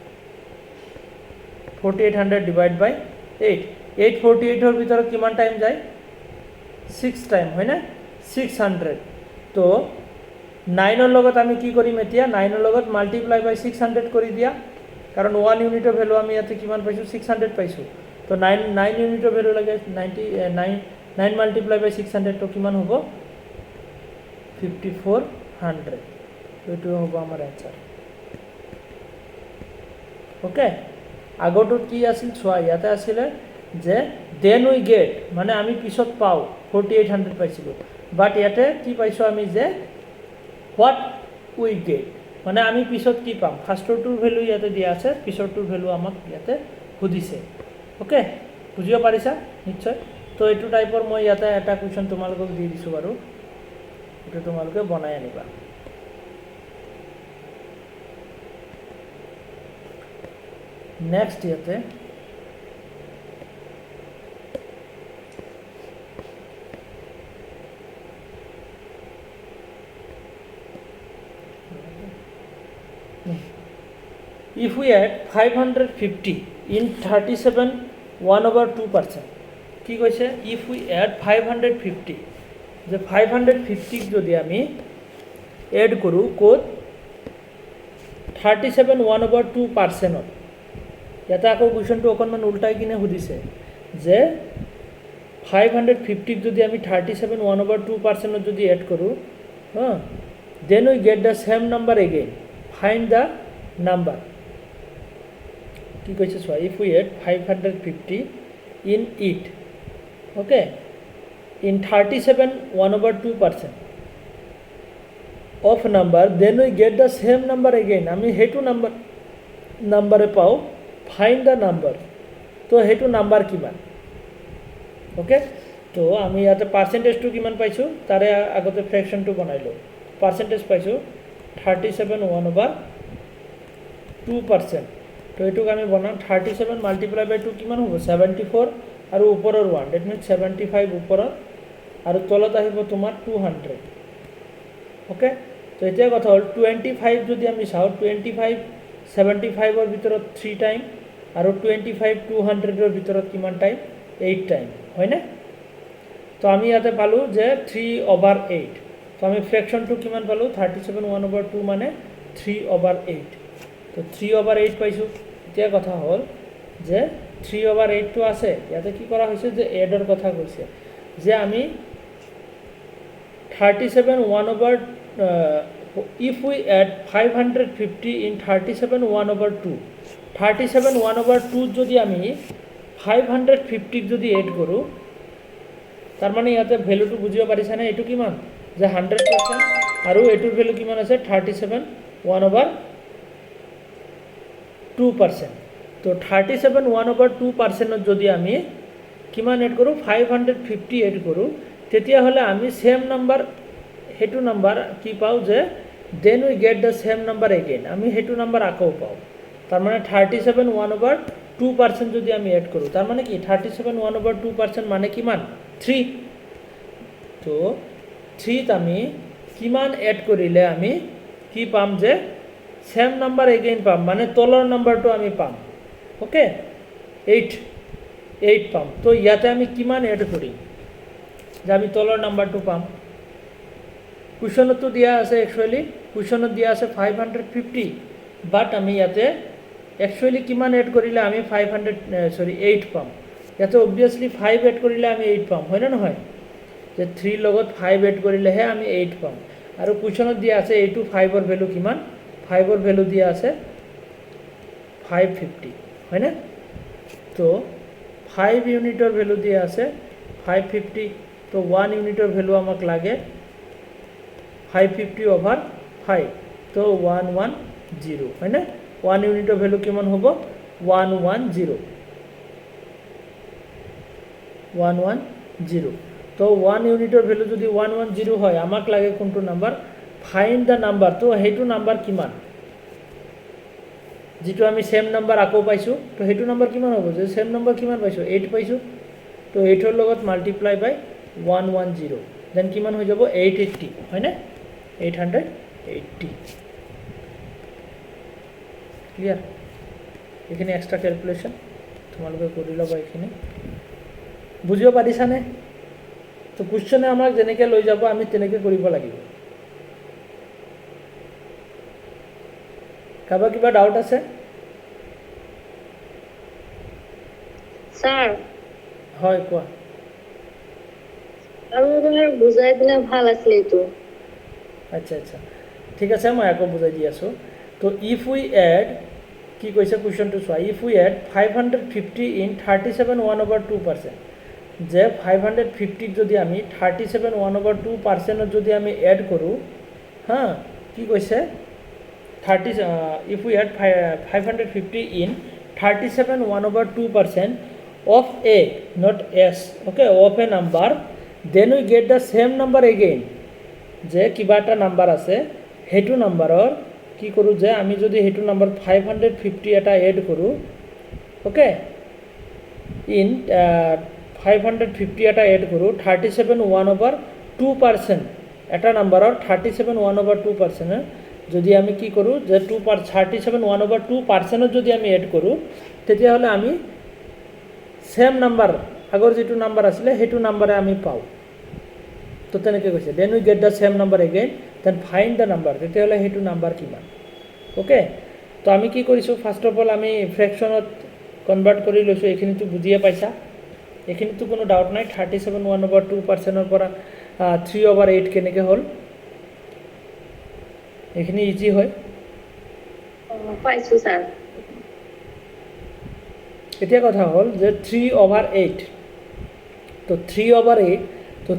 4800 ডিভাইড বাই 8 848 ভিতৰত কিমান টাইম যায় 6 টাইম হয় না 600 তো 9 লগত আমি কি কৰিম এতিয়া 9 লগত মাল্টিপ্লাই বাই 600 কৰি দিয়া কাৰণ 1 ইউনিটৰ ভ্যালু আমি ইয়াতে কিমান পাইছো 600 পাইছো তো 9 ইউনিটৰ ভ্যালু লাগে 9 মাল্টিপ্লাই বাই 600 তো কিমান হ'ব 5400 তো এটো হ'ব আমাৰ आंसर ওকে আগৰটো কি আছিল চোৱা ইয়াতে আছিল যে দেন উই গেট মানে আমি পিছত পাও 4800 পাইছিলো বাট ইয়াতে কি পাইছো আমি যে হোৱাট উই গেট মানে আমি পিছত কি পাম ফাৰ্ষ্টৰটোৰ ভ্যালু ইয়াতে দিয়া আছে পিছৰটোৰ ভ্যালু আমাক ইয়াতে খুদিছে ওকে বুজিব পাৰিছা নিশ্চয় তো এইটো টাইপৰ মই ইয়াতে এটা কোৱেশ্চন তোমালোকক দি দিছো বাৰু এটা তোমালোকে বনাই আনিবা নেক্সট ইয়াতে if we add 550 in 37 1/2% কি কৈছে if we add 550 যে 550 যদি আমি এড কৰো কোড 37 1/2% ইয়াতে আকৌ কোৱেশ্চনটো অকনমান উল্টাই কিনে সুধিছে যে 550 যদি আমি 37 1/2% যদি এড কৰো then we get the same number again find the number কি কৈছে so if we add 550 in it okay in 37 1/2% of number then we get the same number again আমি হেতু নাম্বারে পাও find the number তো হেতু number কিমান okay তো আমি ইয়াতে পার্সেন্টেজটো কিমান পাইছো তারে আগতে ফ্র্যাকশনটো বনাইলো পার্সেন্টেজ পাইছো 37 1/2% তো এটুক আমি বনাম 37 মাল্টিপ্লাই বাই 2 কিমান হ'ব 74 আৰু ওপৰৰ 1 দ্যাট মিন্স 75 ওপৰৰ আৰু তলত আহিব তোমাৰ 200 ওকে তো এতিয়া কথা হল 25 যদি আমি চাও 25 75 ৰ ভিতৰত 3 টাইম আৰু 25 200 ৰ ভিতৰত কিমান টাইম 8 টাইম হয় না তো আমি ইয়াতে পালো যে 3/8 তো আমি ফ্র্যাকশনটো কিমান পালো 37 1/2 মানে 3/8 তো 3/8 পাইছো এতিয়া কথা হল যে 3/8 তো আছে ইয়াতে কি কৰা হৈছে যে এডৰ কথা কৈছে যে আমি 37 if we add 550 in 37 1/2 37 1/2 যদি আমি 550 যদি এড কৰো তাৰ মানে ইয়াতে ভ্যালুটো বুজিব পাৰিছা না এটো কিমান যে 100% আৰু এটোৰ ভ্যালু কিমান আছে 37 1/2% তো 37 1/2% যদি আমি কিমান এড কৰো 550 এড কৰো তেতিয়া হলে আমি সেম নাম্বার হেতু নাম্বার কি পাও যে then we get the same number again আমি হেতু নাম্বার আকৌ পাও তার মানে 37 1/2% যদি আমি এড কৰো তার মানে কি 37 1/2% মানে কিমান 3 তো 3 আমি কিমান এড কৰিলে আমি কি পাম যে সেম নাম্বাৰ এগেইন পাম মানে তলৰ নাম্বাৰটো আমি পাম ওকে 8 পাম তো ইয়াতে আমি কিমান এড করি যে আমি তলৰ নাম্বাৰটো পাম কুৱেশ্যনটো দিয়া আছে একচুয়ালি কুৱেশ্যনত দিয়া আছে 550 বাট আমি ইয়াতে একচুয়ালি কিমান এড কৰিলে আমি 8 পাম ইয়াতে অবভিয়াসলি 5 এড কৰিলে আমি 8 পাম হয় না নহয় যে 3 লগত 5 এড কৰিলেহে আমি 8 পাম আৰু কুৱেশ্যনত দিয়া আছে এইটো 5 ৰ ভ্যালু কিমান 5 ৰ ভ্যালু দিয়া আছে 550 হয় না তো 5 ইউনিটৰ ভ্যালু দিয়া আছে 550 তো 1 ইউনিটৰ ভ্যালু আমাক লাগে 550/5 তো 110 হয় না 1 ইউনিটৰ ভ্যালু কিমান হ'ব 110 তো 1 ইউনিটৰ ভ্যালু যদি 110 হয় আমাক লাগে কোনটো নাম্বার ফাইন্ড দা নাম্বার তো হেতু নাম্বার কিমান যেটো আমি সেম নাম্বার আকৌ পাইছো তো হেতু নাম্বার কিমান হ'ব যে সেম নাম্বার কিমান পাইছো 8 পাইছো তো 8 ৰ লগত মাল্টিপ্লাই বাই 110 দেন কিমান হৈ যাব 880 হয় না 880 80 ক্লিয়াৰ এইখিনি এক্সট্ৰা ক্যালকুলেশন তোমালোকে কৰি ল'বা এইখিনি বুজিব পাৰিছানে তো কুৱেশ্যনে আমাক যেনেকৈ লৈ যাব আমি তেনেকৈ কৰিব লাগিব কাৰোবাৰ কিবা ডাউট আছে স্যাৰ হয় কোৱা আৰু এবাৰ বুজাই দিলে ভাল আছিল এইটো আচ্ছা আচ্ছা ঠিক আছে মই আকৌ বুজাই দি আছোঁ তো ইফ উই এড কি কৈছে কুৱেশ্যনটো চোৱা ইফ উই এড 550 ইন 37 1/2% যে 550 যদি আমি 37 1/2% যদি আমি এড কৰোঁ হা কি কৈছে 30 if we add 550 in 37 1/2% of a not s okay of a number then we get the same number again যে কিবা এটা নাম্বাৰ আছে হেতু নাম্বাৰৰ কি কৰোঁ যে আমি যদি হেতু নাম্বাৰ 550 এটা এড কৰোঁ ওকে ইন 550 এটা এড কৰোঁ 37 1/2% এটা নাম্বাৰৰ 37 1/2% যদি আমি কি কৰোঁ যে 37 1/2% যদি আমি এড কৰোঁ তেতিয়াহ'লে আমি সেম নাম্বাৰ আগৰ যেটো নাম্বাৰ আছিলে হেতু নাম্বাৰে আমি পাওঁ তো তেনেকৈ কৈছে then we get the same number again then find the number তেতিয়াহ'লে হেতু নাম্বাৰ কিমান ওকে তো আমি কি কৰিছোঁ ফাৰ্ষ্ট অফ অল আমি ফ্ৰেকশ্যনত কনভাৰ্ট কৰি লৈছোঁ এইখিনিতো বুজিয়ে পাইছা এইখিনিতো কোনো ডাউট নাই 37 1/2% পৰা 3/8 কেনেকৈ হ'ল এইখিনি ইজি হয় পাইছো স্যার এতিয়া কথা হ'ল যে 3/8 তো 3/8 তো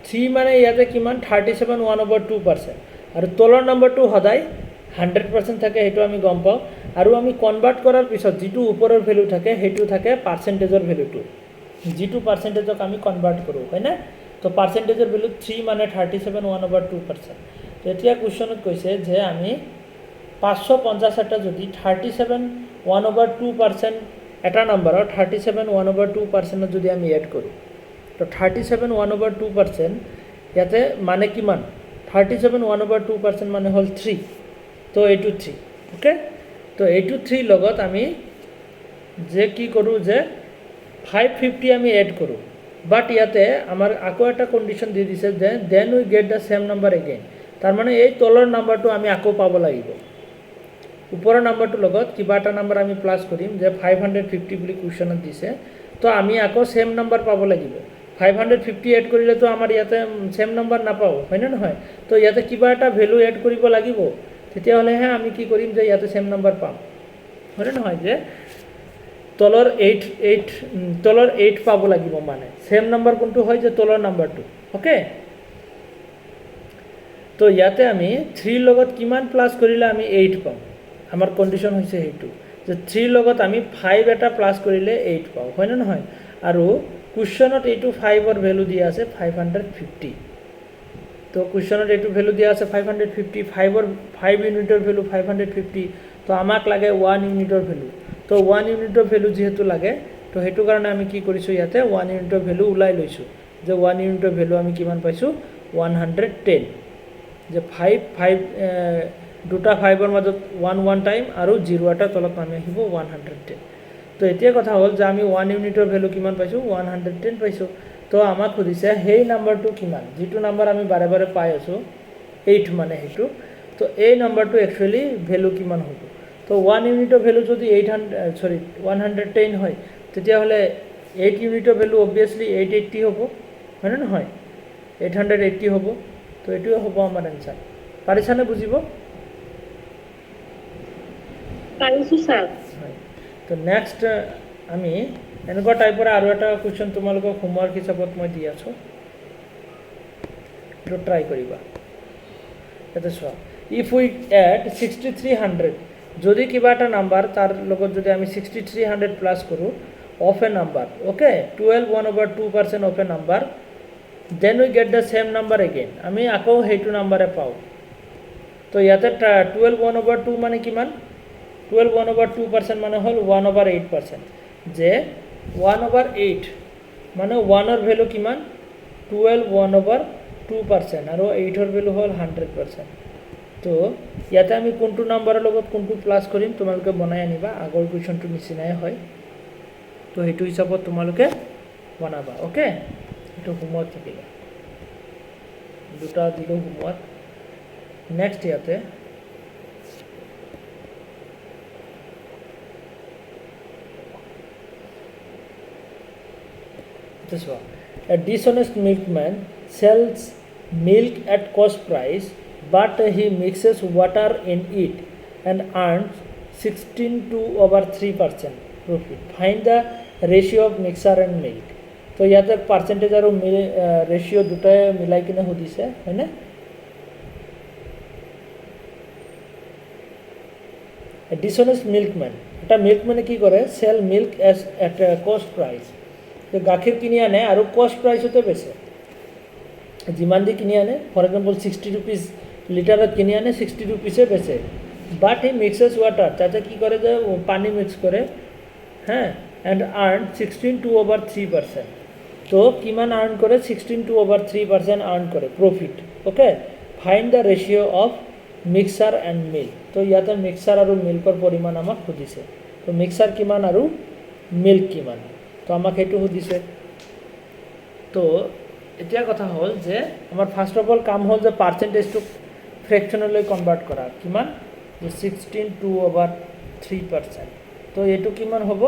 3 মানে ইয়াতে কিমান 37 1/2% আৰু তলৰ নম্বৰটো সদায় 100% থাকে সেইটো আমি গম পাওঁ আৰু আমি কনভাৰ্ট কৰাৰ পিছত যেটো ওপৰৰ ভ্যালু থাকে হেতু থাকে পাৰ্চেন্টেজৰ ভ্যালুটো যেটো পাৰ্চেন্টেজক আমি কনভাৰ্ট কৰোঁ হয়নে তো পাৰ্চেন্টেজৰ ভ্যালু 3 মানে 37 1/2% তো এতিয়া কুৱেশ্যনত কৈছে যে আমি 550 এটা যদি 37 1/2% এটা নম্বৰৰ 37 1/2% যদি আমি এড কৰোঁ তো 37 1/2% ইয়াতে মানে কিমান 37 1/2% মানে হ'ল 3 তো এইটো 3 ওকে তো এইটো 3 লগত আমি যে কি কৰোঁ যে 550 আমি এড কৰোঁ বাট ইয়াতে আমাৰ আকৌ এটা কণ্ডিশ্যন দি দিছে যে then we get the same number again তাৰ মানে এই তলৰ নাম্বাৰটো আমি আকৌ পাব লাগিব ওপৰৰ নাম্বাৰটোৰ লগত কিবা এটা নাম্বাৰ আমি প্লাস কৰিম যে 550 বুলি কুৱেশ্যনত দিছে তো আমি আকৌ সেম নাম্বাৰ পাব লাগিব 550 এড কৰিলে তো আমাৰ ইয়াতে সেম নাম্বাৰ নাপাওঁ হয় না নহয় তো ইয়াতে কিবা এটা ভ্যালু এড কৰিব লাগিব তেতিয়াহ'লেহে আমি কি কৰিম যে ইয়াতে সেম নাম্বাৰ পাম হয় না নহয় যে তলৰ 8 পাব লাগিব মানে সেম নাম্বাৰ কোনটো হয় যে তলৰ নাম্বাৰটো ওকে তো ইয়াতে আমি 3 লগত কিমান প্লাস কৰিলে আমি 8 পাম আমাৰ কন্ডিশন হৈছে হেতু যে 3 লগত আমি 5 এটা প্লাস কৰিলে 8 পাওঁ হয় না নহয় আৰু কুৱেশ্যনত এইটো 5 ৰ ভ্যালু দিয়া আছে 550 তো কুৱেশ্যনত এইটো ভ্যালু দিয়া আছে 550 5 ইউনিটৰ ভ্যালু 550 তো আমাক লাগে 1 ইউনিটৰ ভ্যালু তো 1 ইউনিটৰ ভ্যালু যেহেতু লাগে তো হেতু কাৰণে আমি কি কৰিছো ইয়াতে 1 ইউনিটৰ ভ্যালু উলাই লৈছো যে 1 ইউনিটৰ ভ্যালু আমি কিমান পাইছো 110 যে 5 দুটা 5 ৰ মাজত 1 টাইম আৰু 0 এটা তলত নামি আহিব 110 তো এতিয়া কথা হ'ল যে আমি 1 ইউনিটৰ ভ্যালু কিমান পাইছো 110 পাইছো তো আমাক খুদিছে হেই নাম্বাৰটো কিমান যেটো নাম্বাৰ আমি বাৰে বাৰে পাই আছো 8 মানে হেতু তো এই নাম্বাৰটো একচুয়ালি ভ্যালু কিমান হ'ব তো 1 ইউনিটৰ ভ্যালু যদি 110 হয় তেতিয়া হলে 8 ইউনিটৰ ভ্যালু অবভিয়াসলি 880 হ'ব হয় না নহয় 880 হ'ব তো এটোই হ'ব আমাৰ आंसर পাৰিছানে বুজিব পাইছো স্যাৰ তো নেক্সট আমি এনেকুৱা টাইপৰ আৰু এটা কোৱেশ্চন তোমালোকক হোমৱৰ্ক হিচাপত মই দি আছো তো ট্ৰাই কৰিবা এটা চোৱা ইফ উই এড 6300 যদি কিবা এটা নাম্বাৰ তাৰ লগত যদি আমি 6300 প্লাস কৰোঁ of a number okay 12 1/2% of a number then we get the same number again আমি আকৌ হেতু নাম্বাৰে পাওঁ তো ইয়াতে 12 1/2 মানে কিমান 12 1/2% মানে হল 1/8% যে 1/8 মানে 1 ৰ ভ্যালু কিমান 12 1/2% আৰু 8 ৰ ভ্যালু হল 100% তো ইয়াতে আমি কোনটো নাম্বাৰৰ লগত কোনটো প্লাছ কৰিম তোমালোকে বনাই আনিবা আগৰ কুৱেশ্যনটো নিচিনাই হয় তো সেইটো হিচাপত তোমালোকে বনাবা ওকে এইটো হোমৱৰ্ক থাকিলে দুটা দিলো হোমৱৰ্ক নেক্সট ইয়াতে this one a dishonest milkman sells milk at cost price but he mixes water in it and earns 16 to over 3% profit find the ratio of mixer and milk तो ইয়াতে percentage আৰু ৰেশিও দুটাই মিলাই কিনে সুধিছে হয়নে dishonest milkman এটা মিল্কম্যানে কি কৰে সেল মিল্ক এট কষ্ট প্ৰাইস তো গাখীৰ কিনি আনে আৰু কষ্ট প্ৰাইচতে বেচে যিমান দি কিনি আনে ফৰ এক্সাম্পল 60 रुपीस লিটাৰত কিনি আনে 60 रुपीसে বেচে বাট হি মিক্সেস ওয়াটাৰ তাতে কি কৰে যে পানী মিক্স কৰে হ্যাঁ এন্ড আৰ্ন 16 to over 3% তো কিমান আৰ্ন কৰে 16 to over 3% আৰ্ন কৰে profit okay find the ratio of mixture and milk তো ইয়াতে মিক্সাৰ আৰু মিল্কৰ পৰিমাণ আমাক সুধিছে তো মিক্সাৰ কিমান আৰু মিল্ক কিমান তো আমাক সেইটো সুধিছে তো এতিয়া কথা হ'ল যে আমাৰ ফাৰ্স্ট অফ অল কাম হ'ল যে পাৰ্চেন্টেজটো ফ্ৰেকশনলৈ কনভাৰ্ট কৰা কিমান যে 16 to over 3% তো এইটো কিমান হ'ব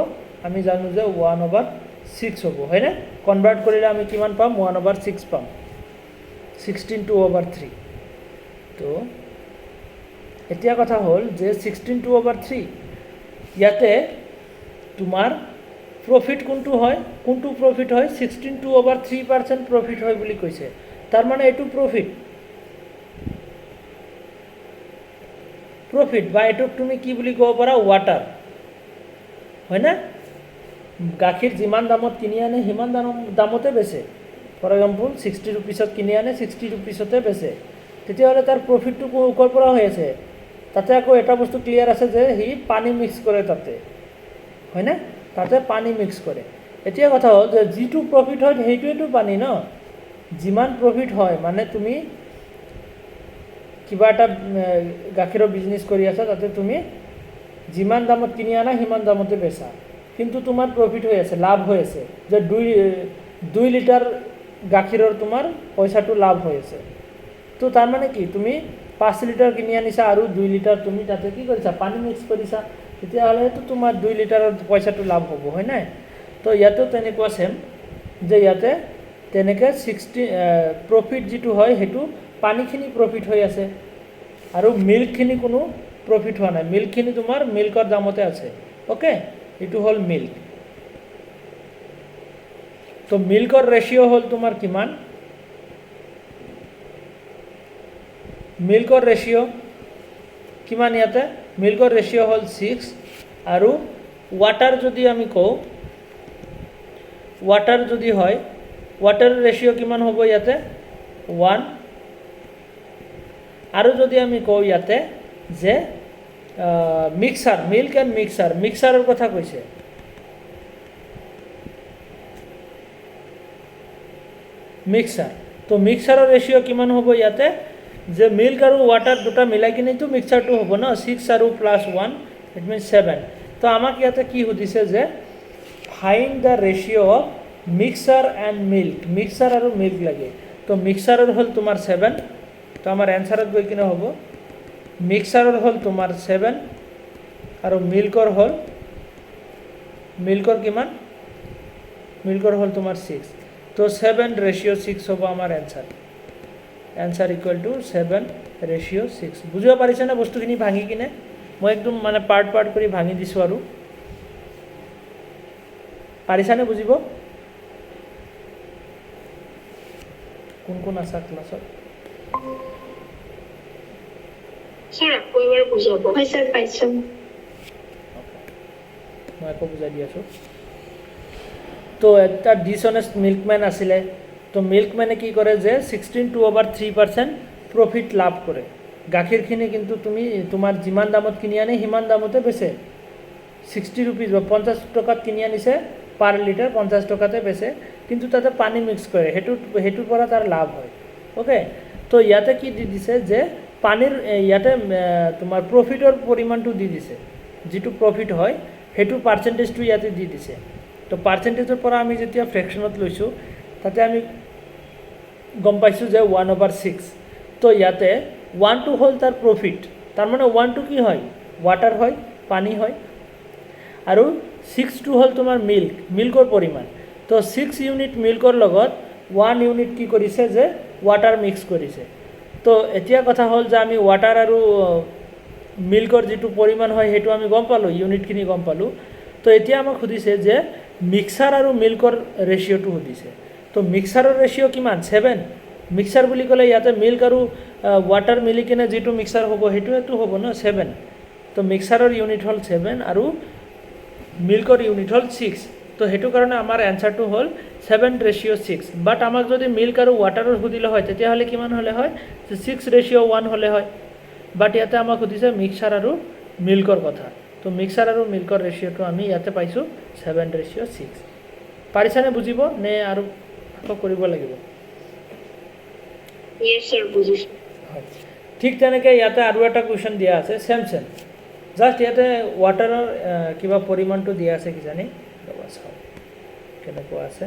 আমি জানো যে 1/6 হ'ব হয়নে কনভাৰ্ট কৰিলে আমি কিমান পাম 1/6 পাম 16 to over 3 তো এতিয়া কথা হ'ল যে 16 to over 3 ইয়াতে তোমাৰ প্ৰফিট কোনটো হয় কোনটো প্ৰফিট হয় 16 to over 3% প্ৰফিট হয় বুলি কৈছে তাৰ মানে এটো প্ৰফিট বা এটো তুমি কি বুলি কব পাৰা ওয়াটাৰ হয় না গাখীৰ যিমান দামত কিনি আনে হিমান দামতে বেচে ফৰ এক্সাম্পল 60 रुपीसত কিনি আনে 60 रुपीसতে বেচে তেতিয়াহলে তাৰ প্ৰফিটটো কোৰ পৰা হৈ আছে তাতে আকৌ এটা বস্তু ক্লিয়াৰ আছে যে হি পানী মিক্স কৰে তাতে হয় না তাতে পানী মিক্স কৰে এতিয়া কথা হ'ল যে যেটো প্ৰফিট হয় হেইটোটো পানী ন যিমান প্ৰফিট হয় মানে তুমি কিবা এটা গাখীৰৰ বিজনেস কৰি আছা তাতে তুমি যিমান দামত কিনি আনা হিমান দামতে বেচা কিন্তু তোমাৰ প্ৰফিট হৈ আছে লাভ হৈ আছে যে 2 লিটাৰ গাখীৰৰ তোমাৰ পইচাটো লাভ হৈ আছে তো তাৰ মানে কি তুমি 5 লিটাৰ কিনি আনিছা আৰু 2 লিটাৰ তুমি তাতে কি কৰিছা পানী মিক্স কৰিছা তেতিয়াহ'লে তো তোমাৰ 2 লিটাৰৰ পইচাটো লাভ হ'ব হয় নাই তো ইয়াতো তেনেকুৱা সেম যে ইয়াতে তেনেকে 60 প্ৰফিট যেটো হয় হেতু পানীখিনি প্ৰফিট হৈ আছে আৰু মিল্কখিনি কোনো প্ৰফিট হোৱা নাই মিল্কখিনি তোমাৰ মিল্কৰ দামতে আছে ওকে এটো হল মিল্ক তো মিল্কৰ ৰেশিও হল তোমাৰ কিমান মিল্কৰ ৰেশিও কিমান ইয়াতে মিল্কৰ ৰেশিও হল 6 আৰু ওয়াটাৰ যদি আমি কও ওয়াটাৰ যদি হয় ওয়াটাৰ ৰেশিও কিমান হ'ব ইয়াতে 1 আৰু যদি আমি কও ইয়াতে যে মিক্সাৰ মিল্ক এন্ড মিক্সাৰৰ কথা কৈছে মিক্সাৰ তো মিক্সাৰৰ ৰেশিও কিমান হ'ব ইয়াতে যে মিল্ক আৰু ওয়াটাৰ দুটা মিলাই কিনে তো মিক্সাৰটো হ'ব না 6 আৰু +1 ইট মিন্স 7 তো আমাক ইয়াতে কি সুধিছে যে find the ratio of mixer and milk mixer আৰু মিল্ক লাগে তো মিক্সাৰৰ হল তোমাৰ 7 তো আমাৰ এনসাৰত গৈ কিনে হ'ব মিক্সাৰৰ হল তোমাৰ 7 আৰু মিল্কৰ হল মিল্কৰ কিমান মিল্কৰ হল তোমাৰ 6 তো 7:6 হ'ব আমাৰ এনসাৰ ইকুয়াল টু 7:6 বুজিব পাৰিছে না বস্তুখিনি ভাঙি কিনে মই একদম মানে পাৰ্ট কৰি ভাঙি দিছো আৰু পাৰিছানে বুজিব কোন আছা ক্লাছত স্যার কয়বার বুঝাবো হয় স্যার পাইছো মই আকৌ বুজাই দি আছো তো এটা ডিসঅনেস্ট মিল্কম্যান আছিলে তো মিল্কম্যানে কি কৰে যে 16 to over 3% প্ৰফিট লাভ কৰে গাখীৰখিনি কিন্তু তুমি তোমাৰ যিমান দামত কিনি আনে হিমান দামতে বেচে 60 रुपीस বা 50 টকাত কিনি আনিছে পার লিটার 50 টকাতে বেচে কিন্তু তাতে পানী মিক্স কৰে হেতুৰ পৰা তাৰ লাভ হয় ওকে তো ইয়াতে কি দি দিছে যে পানীৰ ইয়াতে তোমাৰ প্ৰফিটৰ পৰিমাণটো দি দিছে, যিটো প্ৰফিট হয় সেইটো পাৰ্চেণ্টেজটো ইয়াতে দি দিছে। তো পাৰ্চেণ্টেজৰ পৰা আমি যেতিয়া ফ্ৰেকশ্যনত লৈছোঁ তাতে আমি গম পাইছোঁ যে 1/6। তো ইয়াতে 1টো হ'ল তাৰ প্ৰফিট, তাৰমানে 1টো কি হয়, ৱাটাৰ হয়, পানী হয়, আৰু 6টো হ'ল তোমাৰ মিল্কৰ পৰিমাণ। তো 6 ইউনিট মিল্কৰ লগত 1 ইউনিট কি কৰিছে যে ৱাটাৰ মিক্স কৰিছে। তো এতিয়া কথা হ'ল যে আমি ৱাটাৰ আৰু মিল্কৰ যিটো পৰিমাণ হয় সেইটো আমি গম পালোঁ, ইউনিটখিনি গম পালোঁ। তো এতিয়া আমাক সুধিছে যে মিক্সাৰ আৰু মিল্কৰ ৰেচিঅ'টো সুধিছে। তো মিক্সাৰৰ ৰেচিঅ' কিমান, 7। মিক্সাৰ বুলি ক'লে ইয়াতে মিল্ক আৰু ৱাটাৰ মিলি কিনে যিটো মিক্সাৰ হ'ব সেইটোৱেতো হ'ব ন, 7। তো মিক্সাৰৰ ইউনিট হ'ল 7 আৰু মিল্কৰ ইউনিট হ'ল 6। তো সেইটো কাৰণে আমাৰ এনচাৰটো হ'ল 7:6। বাট আমাক যদি মিল্ক আৰু ৱাটাৰৰ সুধিলে হয় তেতিয়াহ'লে কিমান হ'লে হয়, 6:1 হ'লে হয়। বাট ইয়াতে আমাক সুধিছে মিক্সাৰ আৰু মিল্কৰ কথা। তো মিক্সাৰ আৰু মিল্কৰ ৰেচিঅ'টো আমি ইয়াতে পাইছোঁ 7:6। পাৰিছানে বুজিব নে আৰু কৰিব লাগিব? Yes sir, বুজিছো। হয়, ঠিক তেনেকৈ ইয়াতে আৰু এটা কুৱেশ্যন দিয়া আছে, চেম জাষ্ট ইয়াতে ৱাটাৰৰ কিবা পৰিমাণটো দিয়া আছে কিজানি, ৰ'বা চাওঁ কেনেকুৱা আছে।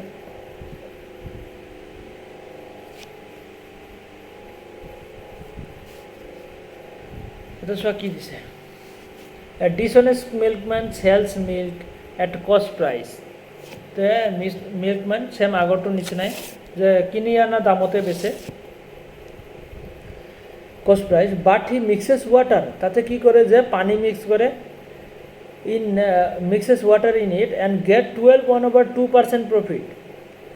এটা চোৱা কি দিছে, এ ডিছঅনেষ্ট মিল্কমেন চেলছ মিল্ক এট কষ্ট প্ৰাইচ। তো মিল্কমেন চেম আগৰটোৰ নিচিনাই, যে কিনি অনা দামতে বেচে, কষ্ট প্ৰাইচ, বাট হি মিক্সেছ ৱাটাৰ, তাতে কি কৰে যে পানী মিক্স কৰে, in mixes water in it and get 12.1/2% profit.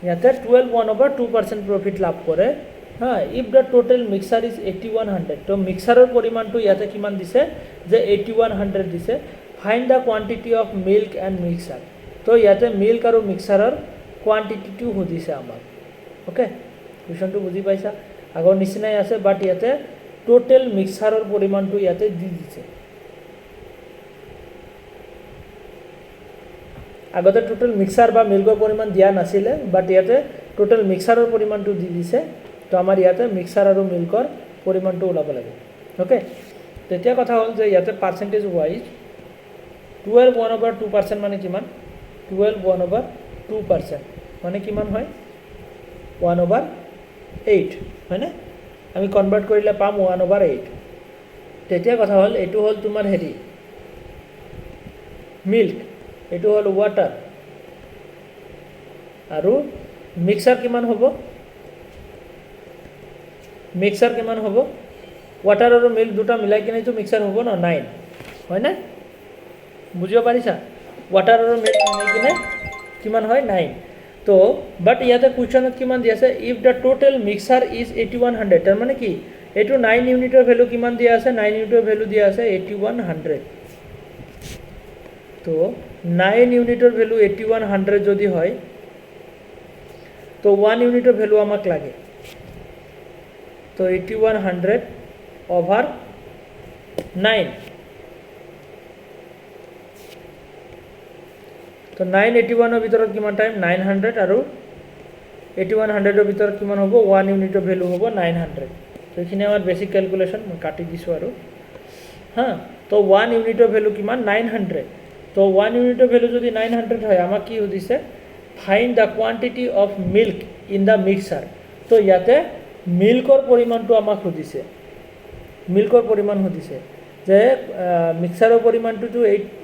ইয়াতে 12.1/2% প্ৰফিট লাভ কৰে। হা, if the total mixture is 8100। তো মিক্সাৰৰ পৰিমাণটো ইয়াতে কিমান দিছে যে 8100 দিছে। Find the quantity of milk and mixer. তো ইয়াতে মিল্ক আৰু মিক্সাৰৰ কোৱান্টিটিটো সুধিছে আমাক। অ'কে, কুৱেশ্যনটো বুজি পাইছা? আগৰ নিচিনাই আছে, বাট ইয়াতে টোটেল মিক্সাৰৰ পৰিমাণটো ইয়াতে দি দিছে। আগতে টোটেল মিক্সাৰ বা মিল্কৰ পৰিমাণ দিয়া নাছিলে, বাট ইয়াতে টোটেল মিক্সাৰৰ পৰিমাণটো দি দিছে। তো আমাৰ ইয়াতে মিক্সাৰ আৰু মিল্কৰ পৰিমাণটো ওলাব লাগে। অ'কে, তেতিয়া কথা হ'ল যে ইয়াতে পাৰ্চেণ্টেজ ৱাইজ 12.1/2% মানে কিমান, 12.1/2% মানে কিমান হয়, 1/8 হয়নে? আমি কনভাৰ্ট কৰিলে পাম 1/8। তেতিয়া কথা হ'ল এইটো হ'ল তোমাৰ হেৰি মিল্ক, এইটো হ'ল ৱাটাৰ, আৰু মিক্সাৰ কিমান হ'ব, মিক্সাৰ কিমান হ'ব, ৱাটাৰ আৰু মিল্ক দুটা মিলাই কিনেতো মিক্সাৰ হ'ব ন, 9 হয়নে? বুজিব পাৰিছা? ৱাটাৰ আৰু মিল্ক মিলাই কিনে কিমান হয়, 9। তো বাট ইয়াতে কুৱেশ্যনত কিমান দি আছে, if the total mixture is 8100, তাৰমানে কি এইটো 9 ইউনিটৰ ভেলু কিমান দিয়া আছে, 9 ইউনিটৰ ভেলু দিয়া আছে 8100। তো 9 ইউনিটৰ ভেলু 8100 যদি হয়, তো 1 ইউনিটৰ ভেলু আমাক লাগে। তো 8100/9। তো 9 81ৰ ভিতৰত কিমান টাইম, 900, আৰু 8100ৰ ভিতৰত কিমান হ'ব, 1 ইউনিটৰ ভেলু হ'ব 900। তো এইখিনি আমাৰ বেছিক কেলকুলেশ্যন, মই কাটি দিছোঁ আৰু হা। তো 1 ইউনিটৰ ভেলু কিমান, 900। তো 1 ইউনিটৰ ভেলু যদি 900 হয়, আমাক কি সুধিছে, find the quantity of milk in the mixer. তো ইয়াতে মিল্কৰ পৰিমাণটো আমাক সুধিছে, মিল্কৰ পৰিমাণ সুধিছে, যে মিক্সাৰৰ পৰিমাণটোতো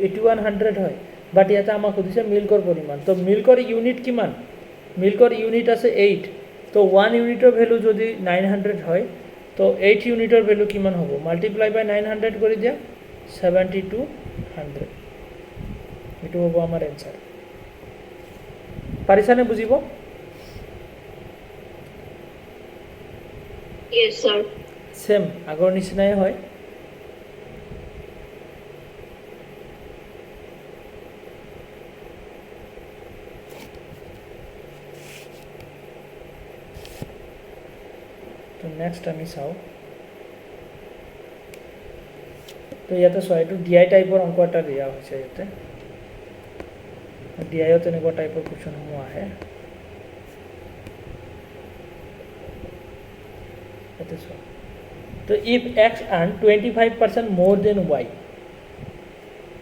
8100 হয়, বাট ইয়াতে আমাক সুধিছে মিল্কৰ পৰিমাণ। তো মিল্কৰ ইউনিট কিমান, মিল্কৰ ইউনিট আছে 8। তো 1 ইউনিটৰ ভেলু যদি 900 হয়, তো 8 ইউনিটৰ ভেলু কিমান হ'ব, মাল্টিপ্লাই বাই 900 কৰি দিয়া, 7200। এইটো হ'ব আমাৰ এনচাৰ। পাৰিছানে বুজিব? Yes sir. চেম আগৰ নিচিনাই হয়। তো নেক্সট আমি চাওঁ, তো ইয়াতে চোৱা, এইটো DI টাইপৰ অংক এটা দিয়া হৈছে। ইয়াতে DIও তেনেকুৱা টাইপৰ কুৱেশ্যনসমূহ আহে। ইয়াতে চোৱা, তো ইফ এক্স আৰ্ণ 25% মোৰ দেন ৱাই,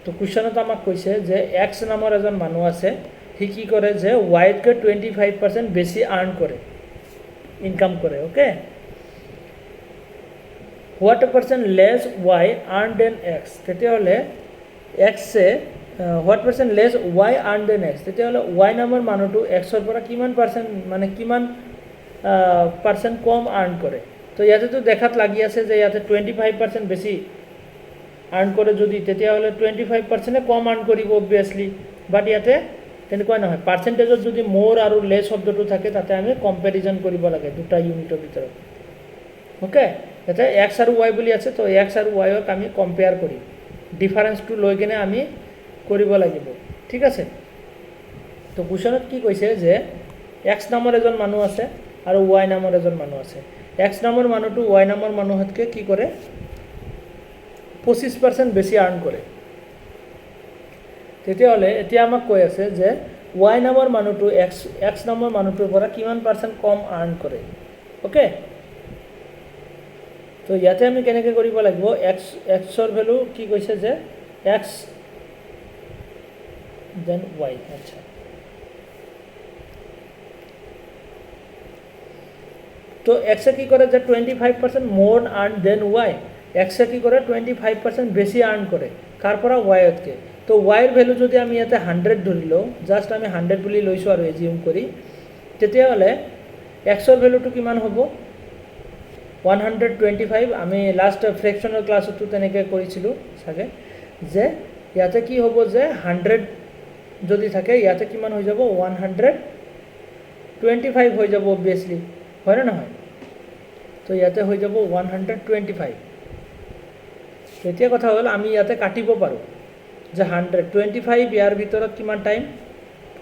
তো কুৱেশ্যনত আমাক কৈছে যে এক্স নামৰ এজন মানুহ আছে, সি কি কৰে যে ৱাইতকৈ 25% বেছি আৰ্ণ কৰে, ইনকাম কৰে। Okay, what percent less Y earn than X, তেতিয়াহ'লে এক্সে what percent less Y earn than X, তেতিয়াহ'লে ৱাই নামৰ মানুহটো এক্সৰ পৰা কিমান পাৰ্চেণ্ট মানে কিমান পাৰ্চেণ্ট কম আৰ্ণ কৰে। তো ইয়াতেতো দেখাত লাগি আছে যে ইয়াতে 25% বেছি আৰ্ণ কৰে যদি, তেতিয়াহ'লে 25%ে কম আৰ্ণ কৰিব অবভিয়াছলি, বাট ইয়াতে তেনেকুৱা নহয়। পাৰ্চেণ্টেজত যদি মোৰ আৰু লেছ শব্দটো থাকে তাতে আমি কম্পেৰিজন কৰিব লাগে দুটা ইউনিটৰ ভিতৰত। অ'কে, ইয়াতে এক্স আৰু ৱাই বুলি আছে, তো এক্স আৰু ৱাইক আমি কম্পেয়াৰ কৰিম, ডিফাৰেঞ্চটো লৈ কিনে আমি কৰিব লাগিব। ঠিক আছে, তো কুৱেশ্যনত কি কৈছে যে এক্স নামৰ এজন মানুহ আছে আৰু ৱাই নামৰ এজন মানুহ আছে। এক্স নামৰ মানুহটো ৱাই নামৰ মানুহতকৈ কি কৰে 25% বেছি আৰ্ণ কৰে। তেতিয়াহ'লে এতিয়া আমাক কৈ আছে যে ৱাই নামৰ মানুহটো এক্স নামৰ মানুহটোৰ পৰা কিমান পাৰ্চেণ্ট কম আৰ্ণ কৰে। অ'কে, তো ইয়াতে আমি কেনেকৈ কৰিব লাগিব, এক্সৰ ভেলু কি কৈছে যে এক্স দেন ৱাই। আচ্ছা, তো এক্সে কি কৰে যে 25% মোৰ আৰ্ণ দেন ৱাই, এক্সে কি কৰে 25% বেছি আৰ্ণ কৰে কাৰ পৰা, ৱাইতকৈ। তো ৱাইৰ ভেলু যদি আমি ইয়াতে 100 ধৰি লওঁ, জাষ্ট আমি 100 বুলি লৈছোঁ আৰু এজিউম কৰি, তেতিয়াহ'লে এক্সৰ ভেলুটো কিমান হ'ব 125। আমি লাষ্ট ফ্ৰেকশ্যনৰ ক্লাছতো তেনেকৈ কৰিছিলোঁ চাগে, যে ইয়াতে কি হ'ব যে 100 যদি থাকে ইয়াতে কিমান হৈ যাব 125 হৈ যাব অবভিয়াছলি, হয়নে নহয়। তো ইয়াতে হৈ যাব 125। এতিয়া কথা হ'ল আমি ইয়াতে কাটিব পাৰোঁ যে 125 ইয়াৰ ভিতৰত কিমান টাইম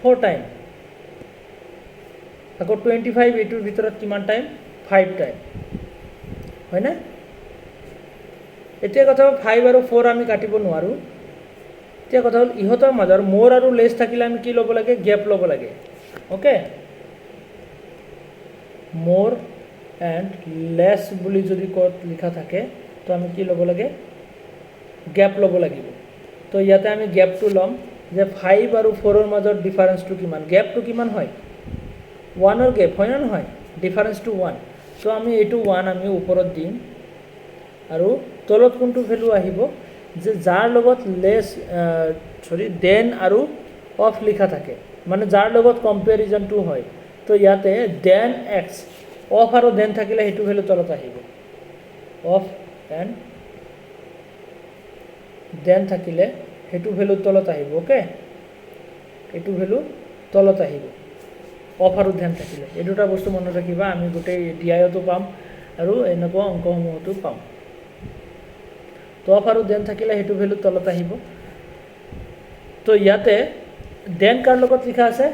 4 টাইম, আকৌ 25 এইটোৰ ভিতৰত কিমান টাইম 5 টাইম, হয়নে। এতিয়া কথা হ'ল 5 আৰু 4 আমি কাটিব নোৱাৰোঁ। এতিয়া কথা হ'ল ইহঁতৰ মাজৰ মোৰ আৰু লেছ থাকিলে আমি কি ল'ব লাগে, গেপ ল'ব লাগে। অ'কে, মোৰ এণ্ড লেছ বুলি যদি ক'ত লিখা থাকে তো আমি কি ল'ব লাগে, গেপ ল'ব লাগিব। তো ইয়াতে আমি গেপটো ল'ম যে 5 আৰু 4ৰ মাজৰ ডিফাৰেঞ্চটো কিমান, গেপটো কিমান হয় 1ৰ গেপ, হয় নে নহয়, ডিফাৰেঞ্চটো 1। তো আমি এইটো 1 আমি ওপৰত দিম আৰু তলত কোনটো ভেলু আহিব যে যাৰ লগত লেছ দেন আৰু অফ লিখা থাকে, মানে যাৰ লগত কম্পেৰিজনটো হয়। তো ইয়াতে দেন এক্স, অফ আৰু দেন থাকিলে সেইটো ভেলু তলত আহিব, অফ এণ্ড দেন থাকিলে সেইটো ভেলু তলত আহিব। অ'কে, এইটো ভেলু তলত আহিব অফ আৰু দেন থাকিলে। এই দুটা বস্তু মনত ৰাখিবা, আমি গোটেই ডিআইতো পাম আৰু এনেকুৱা অংকসমূহতো পাম। তো অফ আৰু দেন থাকিলে সেইটো ভেলু তলত আহিব। তো ইয়াতে দেন কাৰ লগত লিখা আছে,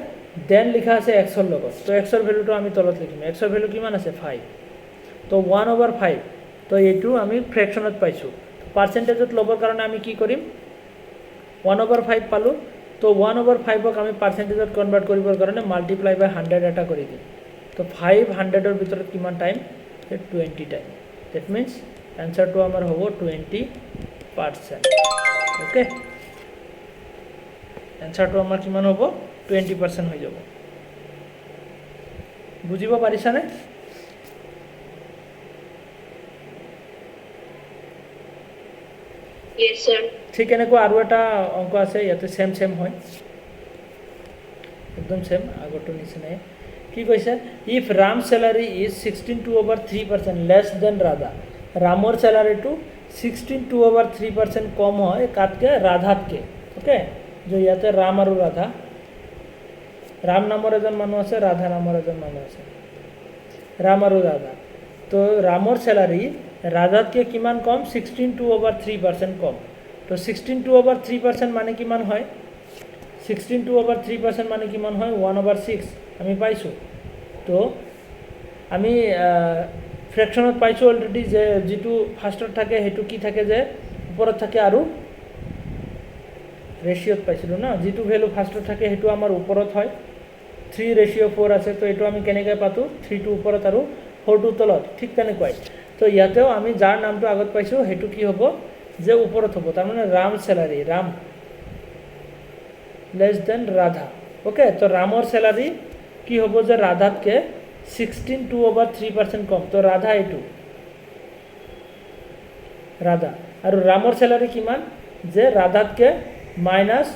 দেন লিখা আছে এক্সৰ লগত, তো এক্সৰ ভেলুটো আমি তলত লিখিম। এক্সৰ ভেলু কিমান আছে 5, তো 1/5। তো এইটো আমি ফ্ৰেকশ্যনত পাইছোঁ। পাৰ্চেণ্টেজত ল'বৰ কাৰণে আমি কি কৰিম, 1/5 পালোঁ, তো 1/5ক আমি পাৰ্চেণ্টেজত কনভাৰ্ট কৰিবৰ কাৰণে মাল্টিপ্লাই বাই 100 এটা কৰি দিম। তো 500ৰ ভিতৰত কিমান টাইম, 20 টাইম। ডেট মিনছ এনচাৰটো আমাৰ হ'ব 20%। অ'কে, এনচাৰটো আমাৰ কিমান হ'ব 20% হৈ যাব। বুজিব পাৰিছানে। Yes, sir. ঠিক এনেকুৱা আৰু এটা অংক আছে, ইয়াতে চেম হয়, একদম চেম আগৰটোৰ নিচিনাই। কি কৈছে, if Ram salary is 16/3% less than Radha, ৰামৰ চেলাৰীটো 16/3% কম হয় কাতকৈ, ৰাধাতকৈ। অ'কে, যে ইয়াতে ৰাম আৰু ৰাধা, ৰাম নামৰ এজন মানুহ আছে, ৰাধা নামৰ এজন মানুহ আছে, ৰাম আৰু ৰাধা। তো ৰামৰ চেলাৰী ৰাধাতকৈ কিমান কম, 16/3% কম। তো 16/3% মানে কিমান হয়, 16/3% মানে কিমান হয় 1/6 আমি পাইছোঁ। তো আমি ফ্ৰেকশ্যনত পাইছোঁ অলৰেডি যে যিটো ফাৰ্ষ্টত থাকে সেইটো কি থাকে যে ওপৰত থাকে আৰু ৰেচিঅ'ত পাইছিলোঁ ন, যিটো ভেলু ফাৰ্ষ্টত থাকে সেইটো আমাৰ ওপৰত হয়। 3:4 আছে, তো এইটো আমি কেনেকৈ পাতোঁ, 3টো ওপৰত আৰু 4টো তলত। ঠিক তেনেকুৱাই তো ইয়াতেও আমি যাৰ নামটো আগত পাইছোঁ সেইটো কি হ'ব যে ওপৰত হ'ব তাৰমানে Ram salary Ram less than Radha okay তো ৰামৰ চেলাৰী কি হ'ব যে ৰাধাতকে 16.2/3% কম তো ৰাধা এইটো ৰাধা আৰু ৰামৰ চেলাৰী কিমান যে ৰাধাতকে -1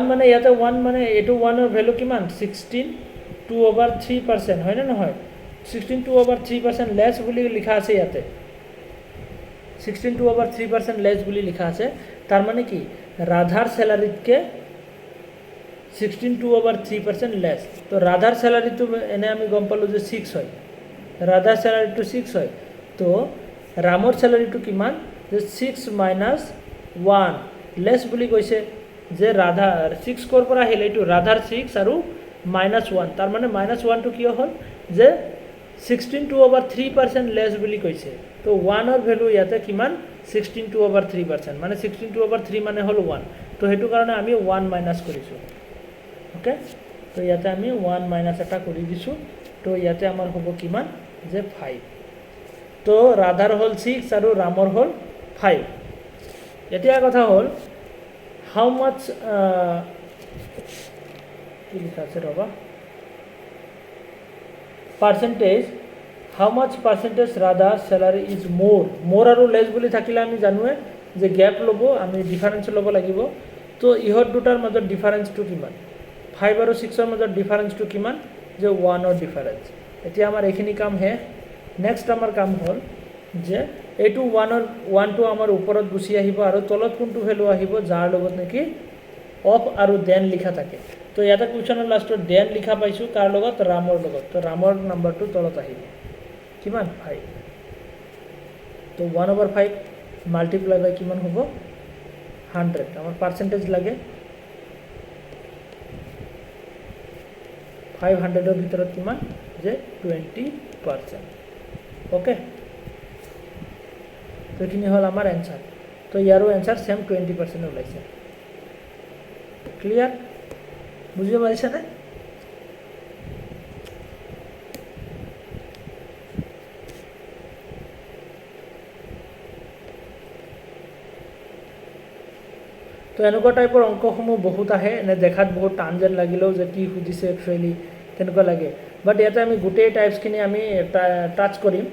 মানে ইয়াতে 1 মানে এইটো 1ৰ ভ্যালু কিমান 16.2/3% হয় না নহয় 16.2/3% লেছ বুলি লিখা আছে ইয়াতে 16.2/3% লেছ বুলি লিখা আছে তাৰ মানে কি ৰাধাৰ স্যালাৰিতকে 16.2/3% লেছ তো ৰাধাৰ স্যালাৰিটো এনে আমি গম পালো যে 6 হয় ৰাধাৰ স্যালাৰিটো 6 হয় তো ৰামৰ স্যালাৰিটো কিমান যে 6 - 1 লেছ বুলি কৈছে যে ৰাধা 6 কৰ পৰা আহিলে এইটো ৰাধাৰ 6 আৰু -1 তাৰ মানে -1 টো কিয় হ'ল যে 16.2/3% লেছ বুলি কৈছে তো 1 ৰ ভ্যালু ইয়াতে কিমান 16.2/3% মানে 16.2/3 মানে হ'ল 1 তো হেতু কাৰণে আমি 1 মাইনাস কৰিছো ওকে তো ইয়াতে আমি 1 মাইনাস এটা কৰি দিছো তো ইয়াতে আমাৰ হ'ব কিমান যে 5 তো ৰাধাৰ হ'ল 6 আৰু ৰামৰ হ'ল 5 এতিয়া কথা হ'ল হাউ মাচ কি লিখা আছে ৰবা percentage how much percentage radha salary is more আৰু less বুলি থাকিলে আমি জানোৱে যে গ্যাপ লব আমি ডিফাৰেন্স লব লাগিব তো ইহত দুটাৰ মাজত ডিফাৰেন্সটো কিমান 5 আৰু 6 ৰ মাজত ডিফাৰেন্সটো কিমান যে 1 ৰ ডিফাৰেন্স এতিয়া আমাৰ এইখিনি কাম হে নেক্সট আমাৰ কাম হ'ল যে এইটো 1 টো আমাৰ ওপৰত গুছি আহিব আৰু তলত কোনটো ভ্যালু আহিব যাৰ লগত নেকি অফ আৰু দেন লিখা থাকে তো ইয়াতে কোৱেশ্চনৰ লাষ্টত দেন লিখা পাইছো কাৰ লগত ৰামৰ লগত তো ৰামৰ নাম্বাৰটো তলত আহিব কিমান 5 তো 1/5 মাল্টিপ্লাই বাই কিমান হ'ব 100 আমাৰ পাৰ্সেন্টেজ লাগে 500 ৰ ভিতৰত কিমান যে 20% ওকে তো কিনি হল আমাৰ এনসাৰ তো ইয়াৰো এনসাৰ সেম 20% ওলাইছে ক্লিয়াৰ বুঝিয়ে পাইছে না তো এনেকুৱা টাইপৰ অংকসমূহ বহুত আহে এনে দেখাত বহুত টান যেন লাগিলেও যে কি খুজিছে একচুৱেলি তেনেকুৱা লাগে বাট ইয়াতে আমি গোটেই টাইপছখিনি আমি টাচ কৰিম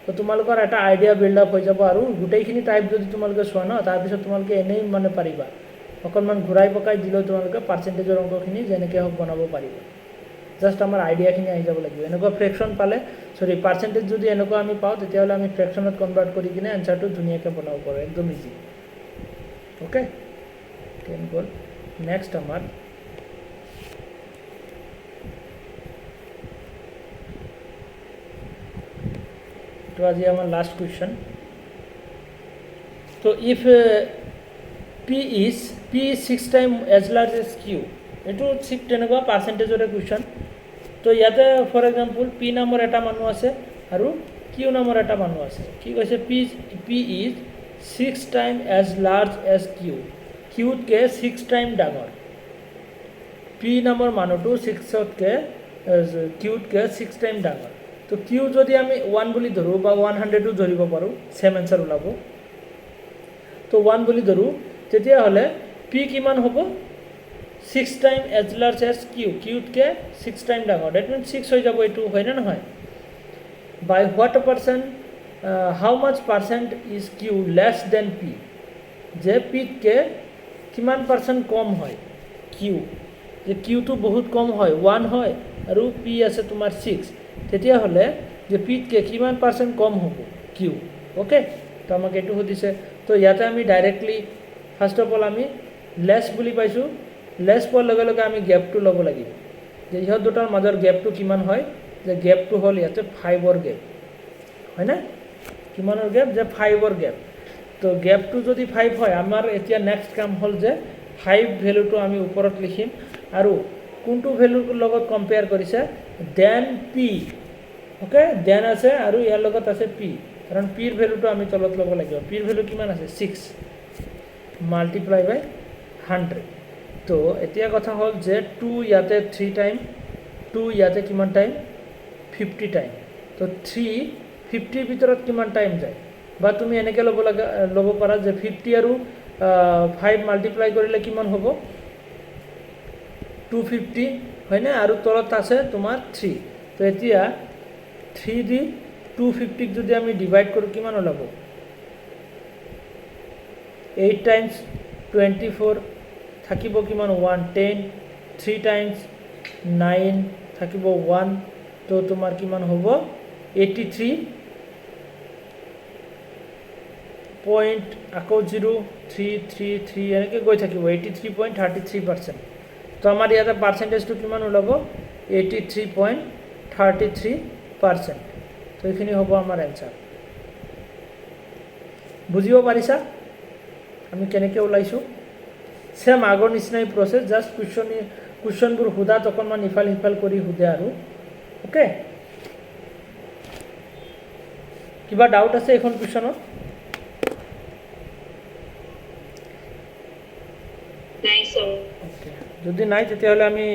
তো তোমালোকৰ এটা আইডিয়া বিল্ড আপ হৈ যাব আৰু গোটেইখিনি টাইপ যদি তোমালোকে চোৱা ন তাৰপিছত তোমালোকে এনেই মানে পাৰিবা অকণমান ঘূৰাই পকাই দিলেও তোমালোকে পাৰ্চেণ্টেজৰ অংকখিনি যেনেকৈ হওক বনাব পাৰিবা জাষ্ট আমাৰ আইডিয়াখিনি আহি যাব লাগিব এনেকুৱা ফ্ৰেকশ্যন পালে সৰি পাৰ্চেণ্টেজ যদি এনেকুৱা আমি পাওঁ তেতিয়াহ'লে আমি ফ্ৰেকশ্যনত কনভাৰ্ট কৰি কিনে এনচাৰটো ধুনীয়াকৈ বনাব পাৰোঁ একদম ইজি ওকে টেন গ'ল নেক্সট আমাৰ তো আজি আমাৰ লাষ্ট কুৱেশ্যন তো if P is 6 times as large as Q এটো ঠিক তেনেকুৱা পাৰ্চেন্টেজৰ কুৱেশ্যন তো ইয়াতে ফৰ এক্সাম্পল P নামৰ এটা মানুহ আছে আৰু Q নামৰ এটা মানুহ আছে কি কৈছে P is 6 times as large as Q Q K 6 time ডাঙৰ P নামৰ মানুহটো 6 কে Q কে 6 টাইম ডাঙৰ তো Q যদি আমি 1 বুলি ধৰো বা 100 ও ধৰিব পাৰো সেম আনসাৰ ওলাব তো 1 বুলি ধৰো তেতিয়া হলে P কিমান হ'ব 6 time as large as Q Q কে 6 টাইম ডাঙৰ দ্যাট মিন্স 6 হৈ যাব এটো হয় না নহয় by what percent how much percent is Q less than P যে P কে কিমান পার্সেন্ট কম হয় Q যে Q তো বহুত কম হয় 1 হয় আৰু P আছে তোমাৰ 6 তেতিয়া হলে যে P কে কিমান পার্সেন্ট কম হ'ব Q ওকে তো আমাক এটো হদিছে তো ইয়াতে আমি ডাইৰেক্টলি ফাৰ্স্ট অফ অল আমি লেস বুলি পাইছো লেস পোৱাৰ লগে লগে আমি গ্যাপটো ল'ব লাগিব যে ইহত দুটাৰ মাজৰ গ্যাপটো কিমান হয় যে গ্যাপটো হ'ল ইয়াতে 5 ৰ গ্যাপ হয় না কিমানৰ গ্যাপ যে 5 ৰ গ্যাপ তো গ্যাপটো যদি 5 হয় আমাৰ এতিয়া নেক্সট কাম হ'ল যে 5 ভ্যালুটো আমি ওপৰত লিখিম আৰু কোনটো ভ্যালুৰ লগত কম্পেয়াৰ কৰিছে দেন P ওকে দেন আছে আৰু ইয়াৰ লগত আছে P কাৰণ P ৰ ভ্যালুটো আমি তলত ল'ব লাগিব P ৰ ভ্যালু কিমান আছে 6 মাল্টিপ্লাই বাই 100 তো এতিয়া কথা হ'ল যে 2 ইয়াতে 3 টাইম 2 ইয়াতে কিমান টাইম 50 টাইম তো তো 350 ভিতৰত কিমান টাইম যায় বা তুমি এনেকৈ ল'ব পাৰা যে 50 আৰু 5 মাল্টিপ্লাই কৰিলে কিমান হ'ব 250 হয়নে আৰু তলত আছে তোমাৰ 3 তো এতিয়া 3 দি 250 যদি আমি ডিভাইড কৰোঁ কিমান ওলাব 8 টাইমছ 24 থাকিব কিমান 110 3 টাইমছ 9 থাকিব 1 তো তোমাৰ কিমান হ'ব 83 পইণ্ট আকৌ 0333 এনেকৈ গৈ থাকিব 83.33%। তো আমাৰ ইয়াতে পাৰ্চেণ্টেজটো কিমান ওলাব 83.33%। তো এইখিনি হ'ব আমাৰ এনচাৰ। বুজিব পাৰিছা আমি কেনেকৈ ওলাইছোঁ সেম আগৰ নিচিনাই প্ৰচেছ জাষ্ট কুৱেশ্যনবোৰ সোধাত অকণমান ইফাল সিফাল কৰি সোধে আৰু অ'কে কিবা ডাউট আছে এইখন কুৱেশ্যনত নাই স্যাৰ ওকে যদি নাই তেতিয়াহ'লে আমি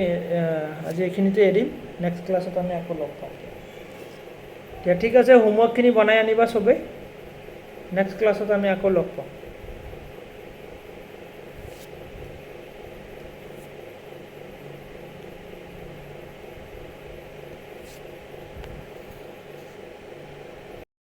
আজি এইখিনিতে এৰিম নেক্সট ক্লাছত আমি আকৌ লগ পাম ঠিক আছে হোমৱৰ্কখিনি বনাই আনিবা চবেই নেক্সট ক্লাছত আমি আকৌ লগ পাম